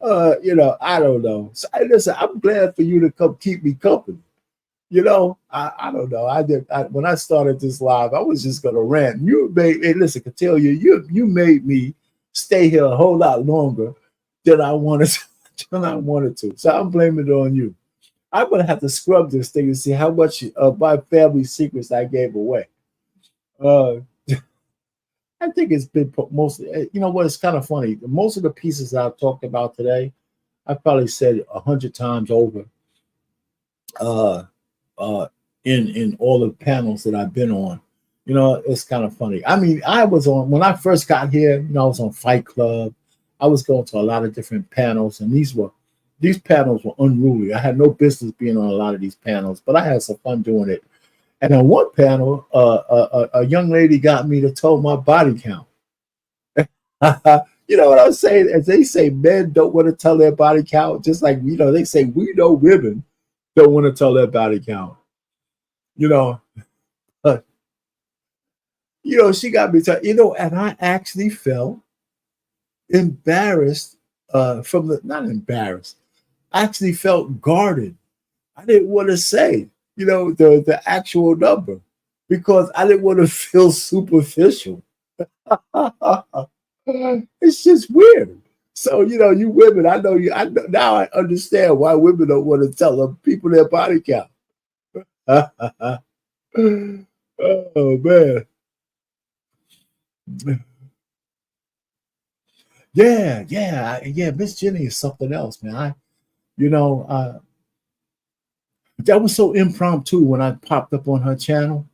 I don't know. So listen, I'm glad for you to come keep me company. I don't know. When I started this live, I was just gonna rant. Listen, I can tell you made me stay here a whole lot longer than I wanted to. So I'm blaming it on you. I'm gonna have to scrub this thing and see how much of my family secrets I gave away. I think it's been mostly, you know what, it's kind of funny. Most of the pieces I've talked about today, I probably said 100 times over uh, uh, in all the panels that I've been on. You know, it's kind of funny. I mean, I was on, when I first got here, you know, I was on Fight Club. I was going to a lot of different panels, and these panels were unruly. I had no business being on a lot of these panels, but I had some fun doing it. And on one panel, a young lady got me to tell my body count. You know what I'm saying? As they say, men don't want to tell their body count, just like, you know, they say we know women don't want to tell their body count. You know, uh, you know, she got me to, you know, and I actually felt embarrassed from the, not embarrassed, I actually felt guarded. I didn't want to say, you know, the actual number because I didn't want to feel superficial. It's just weird. So, you know, you women, I know you. I know, now I understand why women don't want to tell them people their body count. Oh man, yeah. Miss Jenny is something else, man. You know, that was so impromptu when I popped up on her channel,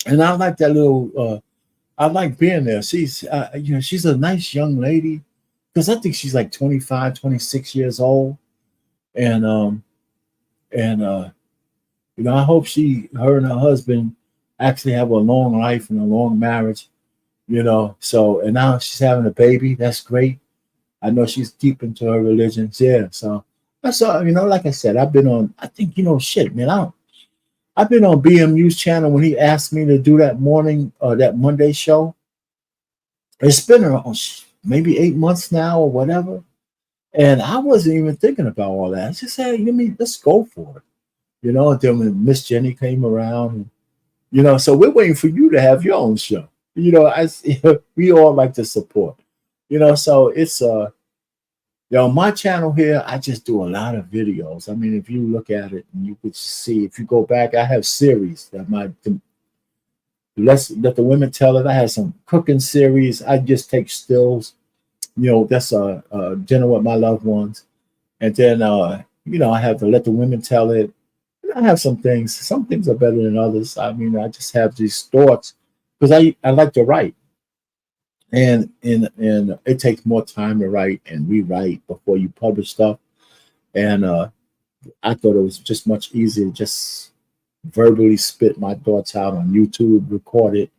and I like that little. I like being there. You know, she's a nice young lady because I think she's like 25, 26 years old, and and you know, I hope her and her husband actually have a long life and a long marriage. You know, so and now she's having a baby. That's great. I know she's deep into her religion. Yeah, so that's all. You know, like I said, I've been on. I think, you know, shit, man. I've been on BMU's channel when he asked me to do that morning, that Monday show. It's been around maybe 8 months now or whatever. And I wasn't even thinking about all that. I just said, you mean, let's go for it. You know, and then when Miss Jenny came around, and, you know, so we're waiting for you to have your own show. You know, we all like to support. You know, so it's you know, my channel here, I just do a lot of videos. I mean, if you look at it and you could see, if you go back, I have series that let's let the women tell it. I have some cooking series. I just take stills. You know, that's dinner with my loved ones, and then you know, I have to let the women tell it. I have some things. Some things are better than others. I mean, I just have these thoughts because I like to write, and it takes more time to write and rewrite before you publish stuff. And I thought it was just much easier to just verbally spit my thoughts out on YouTube, record it,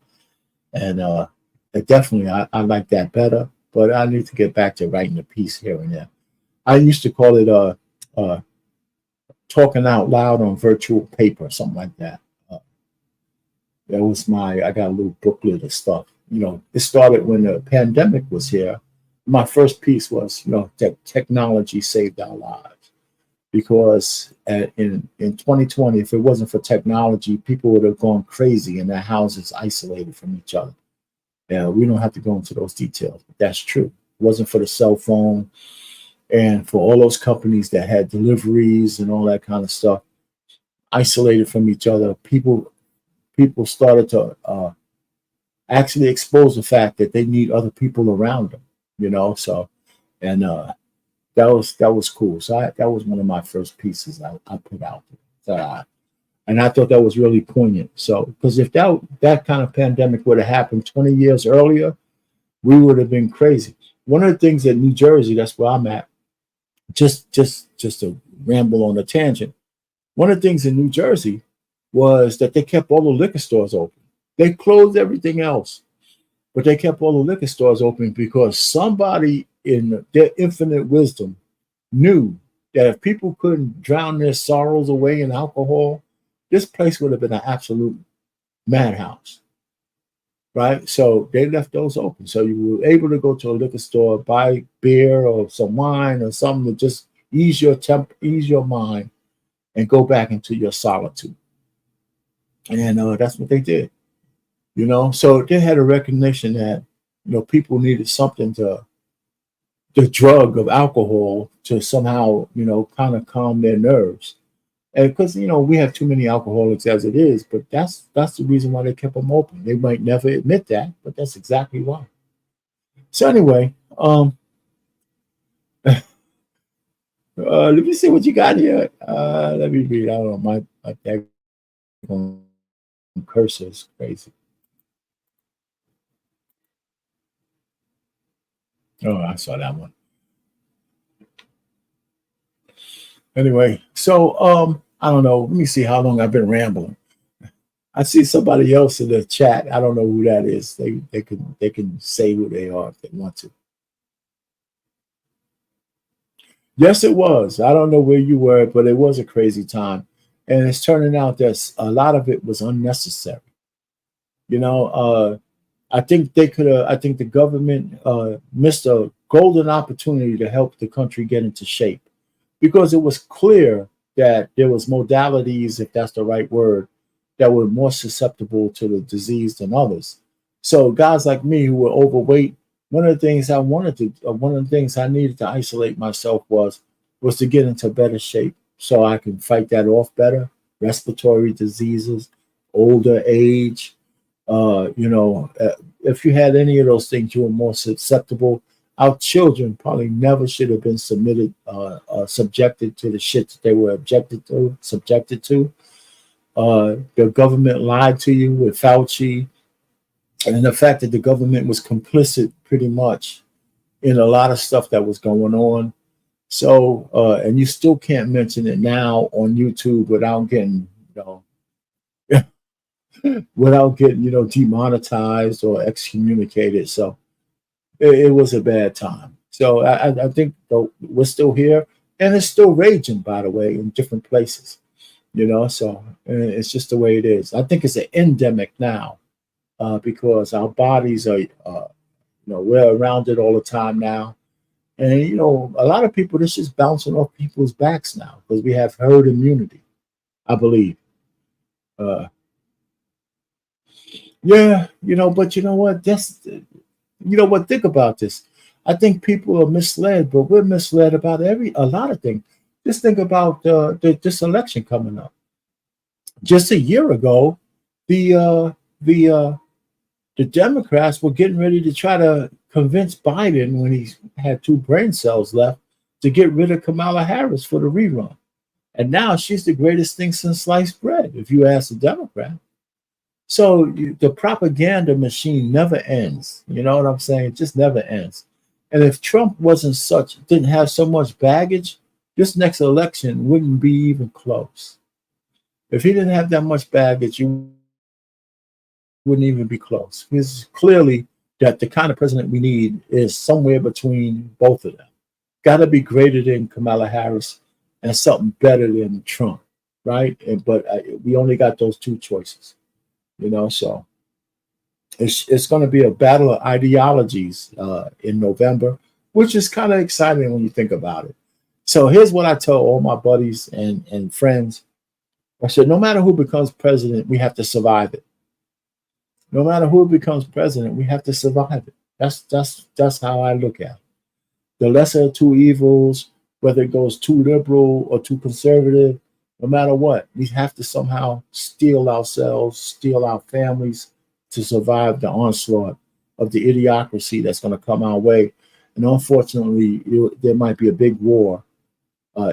and definitely I like that better. But I need to get back to writing a piece here and there. I used to call it uh, talking out loud on virtual paper, something like that. That was I got a little booklet of stuff. You know, it started when the pandemic was here. My first piece was, you know, that technology saved our lives. Because in 2020, if it wasn't for technology, people would have gone crazy in their houses, isolated from each other. Yeah, we don't have to go into those details, but that's true. It wasn't for the cell phone and for all those companies that had deliveries and all that kind of stuff, isolated from each other. People started to actually expose the fact that they need other people around them. You know, so and that was cool. So that was one of my first pieces I put out there. And I thought that was really poignant. So because if that kind of pandemic would have happened 20 years earlier, we would have been crazy. One of the things in New Jersey, that's where I'm at, just to ramble on a tangent. One of the things in New Jersey was that they kept all the liquor stores open. They closed everything else, but they kept all the liquor stores open because somebody in their infinite wisdom knew that if people couldn't drown their sorrows away in alcohol, this place would have been an absolute madhouse, right? So they left those open. So you were able to go to a liquor store, buy beer or some wine or something to just ease your mind, and go back into your solitude. And that's what they did, you know. So they had a recognition that, you know, people needed something the drug of alcohol to somehow, you know, kind of calm their nerves. And because we have too many alcoholics as it is, but that's the reason why they kept them open. They might never admit that, but that's exactly why. So anyway, let me see what you got here. Let me read. I don't know. My daggone cursor is crazy. Oh, I saw that one. Anyway, so I don't know. Let me see how long I've been rambling. I see somebody else in the chat. I don't know who that is. They can say who they are if they want to. Yes, it was. I don't know where you were, but it was a crazy time, and it's turning out that a lot of it was unnecessary. You know, I think they could have. I think the government missed a golden opportunity to help the country get into shape, because it was clear that there was modalities, if that's the right word, that were more susceptible to the disease than others. So guys like me who were overweight, one of the things I needed to isolate myself was to get into better shape so I can fight that off better. Respiratory diseases, older age, if you had any of those things, you were more susceptible. Our children probably never should have been subjected to the shit that they were subjected to. The government lied to you with Fauci, and the fact that the government was complicit pretty much in a lot of stuff that was going on. So, and you still can't mention it now on YouTube without getting, demonetized or excommunicated. So it was a bad time. So I think though we're still here, and it's still raging, by the way, in different places. So it's just the way it is. I think it's an endemic now, because our bodies are, we're around it all the time now. And, a lot of people, this is bouncing off people's backs now because we have herd immunity, I believe. Yeah, but you know what? Think about this. I think people are misled, but we're misled about a lot of things. Just think about this election coming up. Just a year ago, the Democrats were getting ready to try to convince Biden, when he had 2 brain cells left, to get rid of Kamala Harris for the rerun. And now she's the greatest thing since sliced bread, if you ask a Democrat. So the propaganda machine never ends. You know what I'm saying? It just never ends. And if Trump didn't have so much baggage, this next election wouldn't be even close. If he didn't have that much baggage, you wouldn't even be close. It's clearly that the kind of president we need is somewhere between both of them. Got to be greater than Kamala Harris and something better than Trump, right? But we only got those 2 choices, So it's going to be a battle of ideologies in November, which is kind of exciting when you think about it. So here's what I tell all my buddies and friends. I said, no matter who becomes president, we have to survive it. No matter who becomes president, we have to survive it. That's how I look at it. The lesser of 2 evils, whether it goes too liberal or too conservative, no matter what, we have to somehow steel ourselves, steel our families to survive the onslaught of the idiocracy that's going to come our way. And unfortunately, there might be a big war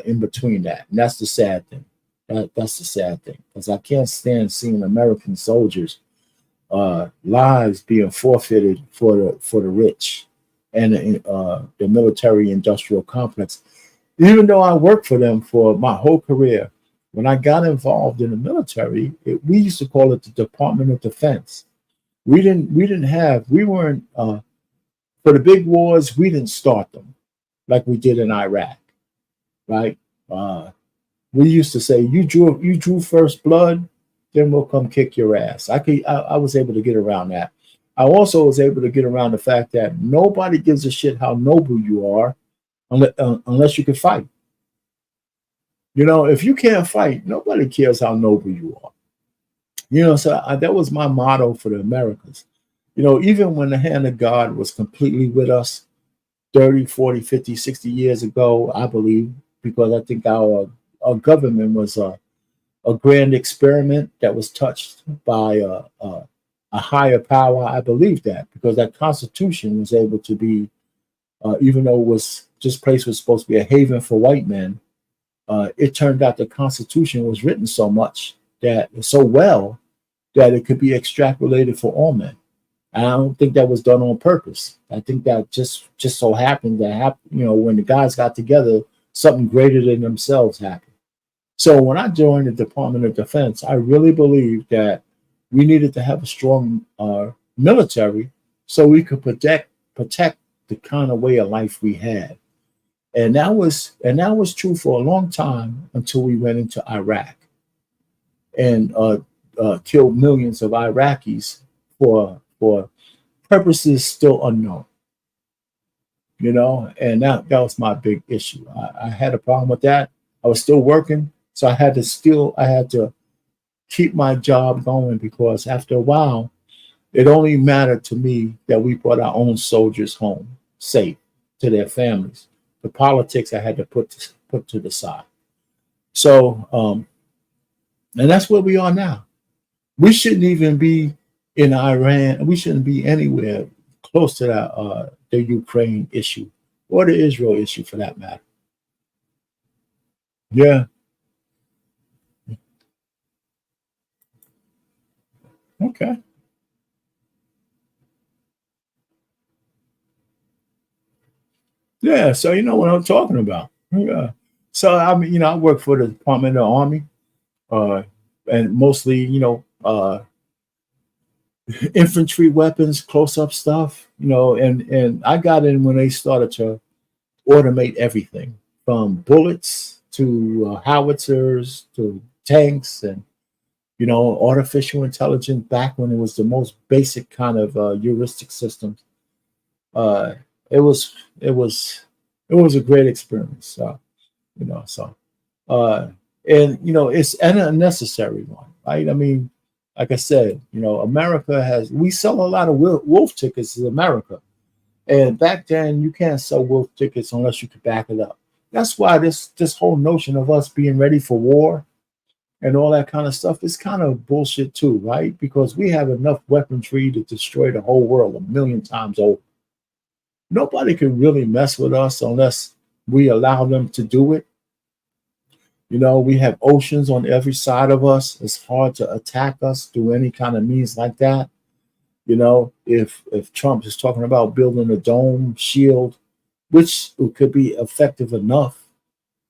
in between that. And that's the sad thing. That's the sad thing, because I can't stand seeing American soldiers' lives being forfeited for the rich and the military-industrial complex. Even though I worked for them for my whole career, when I got involved in the military, we used to call it the Department of Defense. We weren't for the big wars. We didn't start them like we did in Iraq, right? We used to say, you drew first blood, then we'll come kick your ass. I was able to get around that. I also was able to get around the fact that nobody gives a shit how noble you are unless you can fight. If you can't fight, nobody cares how noble you are. So that was my motto for the Americans. Even when the hand of God was completely with us 30, 40, 50, 60 years ago, I believe, because I think our government was a grand experiment that was touched by a higher power. I believe that because that Constitution was able to be, even though it was this place was supposed to be a haven for white men, it turned out the Constitution was written so much that so well that it could be extrapolated for all men. And I don't think that was done on purpose. I think that just so happened that when the guys got together, something greater than themselves happened. So when I joined the Department of Defense, I really believed that we needed to have a strong military so we could protect the kind of way of life we had. And that was true for a long time until we went into Iraq and killed millions of Iraqis for purposes still unknown. And that was my big issue. I had a problem with that. I was still working, so I had to keep my job going because after a while, it only mattered to me that we brought our own soldiers home safe to their families. The politics I had to put to the side. So, and that's where we are now. We shouldn't even be in Iran. We shouldn't be anywhere close to the Ukraine issue or the Israel issue for that matter. Yeah. Okay. Yeah. So you know what I'm talking about. Yeah. So I mean, I work for the Department of the Army, uh, and mostly, infantry weapons, close up stuff. And I got in when they started to automate everything from bullets to howitzers to tanks and artificial intelligence back when it was the most basic kind of heuristic systems. Uh, it was it was it was a great experience. So uh, and it's an unnecessary one, right? I mean, like I said, America we sell a lot of wolf tickets in America, and back then you can't sell wolf tickets unless you could back it up. That's why this whole notion of us being ready for war and all that kind of stuff is kind of bullshit too, right? Because we have enough weaponry to destroy the whole world a million times over. Nobody can really mess with us unless we allow them to do it. We have oceans on every side of us. It's hard to attack us through any kind of means like that. If Trump is talking about building a dome shield, which could be effective enough,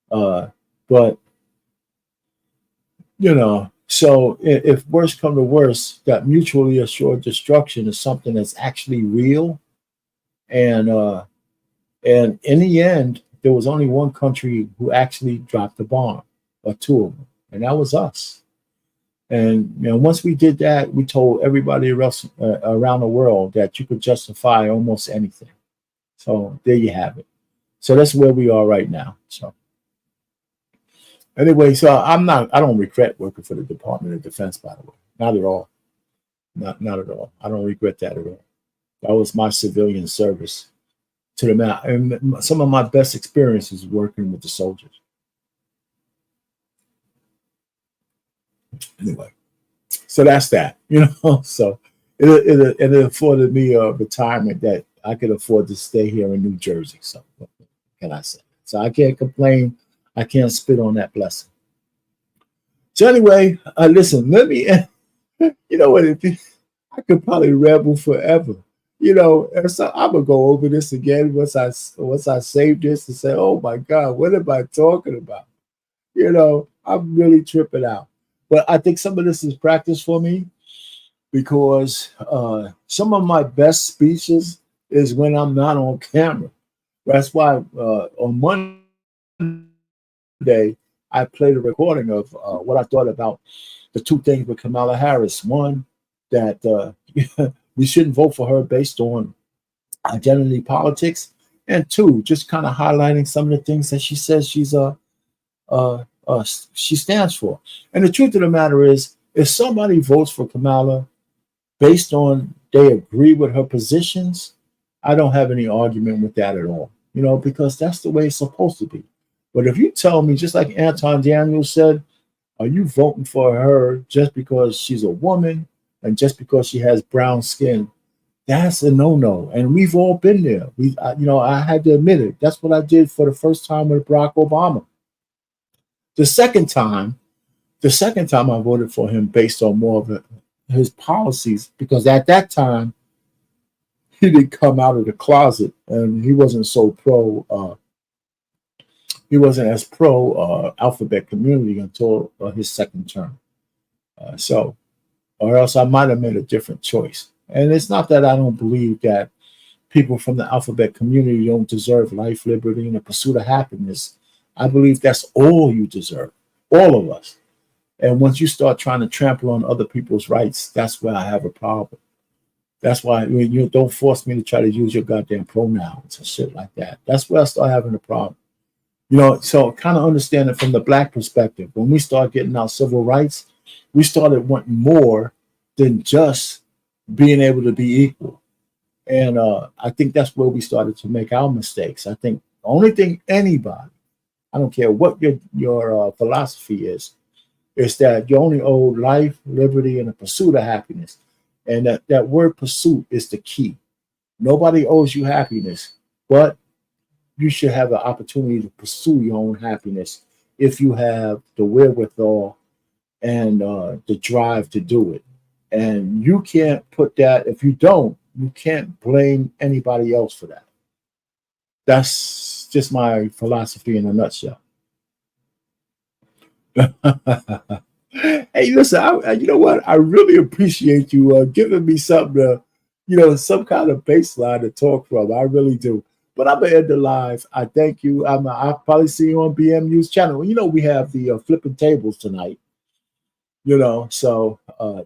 but so if worse come to worse, that mutually assured destruction is something that's actually real, and and in the end, there was only one country who actually dropped the bomb, or two of them, and that was us. And once we did that, we told everybody else around the world that you could justify almost anything. So there you have it. So that's where we are right now. So anyway, so I don't regret working for the Department of Defense, by the way, not at all, not at all. I don't regret that at all. That was my civilian service to the man, and some of my best experiences working with the soldiers. Anyway, so that's that. So it afforded me a retirement that I could afford to stay here in New Jersey. So what can I say? So I can't complain. I can't spit on that blessing. So anyway, listen. Let me. You know what? I could probably rebel forever. And so I'm gonna go over this again once I save this and say, "Oh my God, what am I talking about?" I'm really tripping out. But I think some of this is practice for me because some of my best speeches is when I'm not on camera. That's why on Monday I played a recording of what I thought about the two things with Kamala Harris. One, that we shouldn't vote for her based on identity politics, and two, just kind of highlighting some of the things that she says she stands for. And the truth of the matter is, if somebody votes for Kamala based on they agree with her positions, I don't have any argument with that at all. Because that's the way it's supposed to be. But if you tell me, just like Anton Daniels said, Are you voting for her just because she's a woman and just because she has brown skin? That's a no-no, and we've all been there. I had to admit it. That's what I did for the first time with Barack Obama. The second time, I voted for him based on more of his policies, because at that time he didn't come out of the closet and he wasn't so pro. He wasn't as pro alphabet community until his second term. So, or else I might have made a different choice. And it's not that I don't believe that people from the alphabet community don't deserve life, liberty, and the pursuit of happiness. I believe that's all you deserve, all of us. And once you start trying to trample on other people's rights, that's where I have a problem. That's why you don't force me to try to use your goddamn pronouns and shit like that. That's where I start having a problem. So kind of understand it from the black perspective. When we start getting our civil rights, we started wanting more than just being able to be equal. And I think that's where we started to make our mistakes. I think the only thing anybody, I don't care what your philosophy is that you only owe life, liberty, and the pursuit of happiness. And that word pursuit is the key. Nobody owes you happiness, but you should have an opportunity to pursue your own happiness if you have the wherewithal and the drive to do it. And you can't put that, if you don't, you can't blame anybody else for that. That's just my philosophy in a nutshell. Hey, listen, you know what? I really appreciate you giving me something some kind of baseline to talk from. I really do. But I'm going to end the live. I thank you. I'll probably see you on BMU's channel. We have the flipping tables tonight. So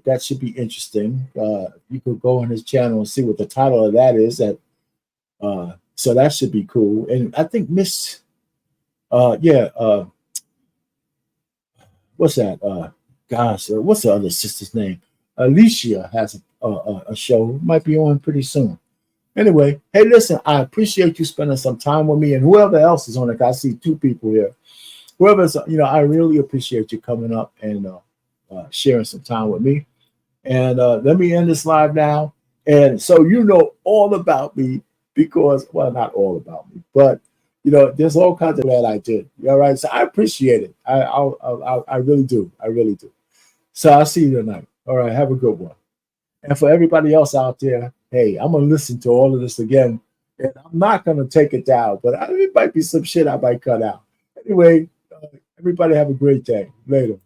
that should be interesting. You could go on his channel and see what the title of that is. So that should be cool. And I think Miss, what's that? What's the other sister's name? Alicia has a show. Might be on pretty soon. Anyway, hey, listen, I appreciate you spending some time with me, and whoever else is on it. I see two people here. Whoever's, I really appreciate you coming up and sharing some time with me. And let me end this live now. And so all about me because, well, not all about me, but there's all kinds of that I did. All right, so I appreciate it. I really do. I really do. So I'll see you tonight. All right, have a good one. And for everybody else out there, hey, I'm gonna listen to all of this again, and I'm not gonna take it down, but it might be some shit I might cut out. Anyway, everybody have a great day. Later.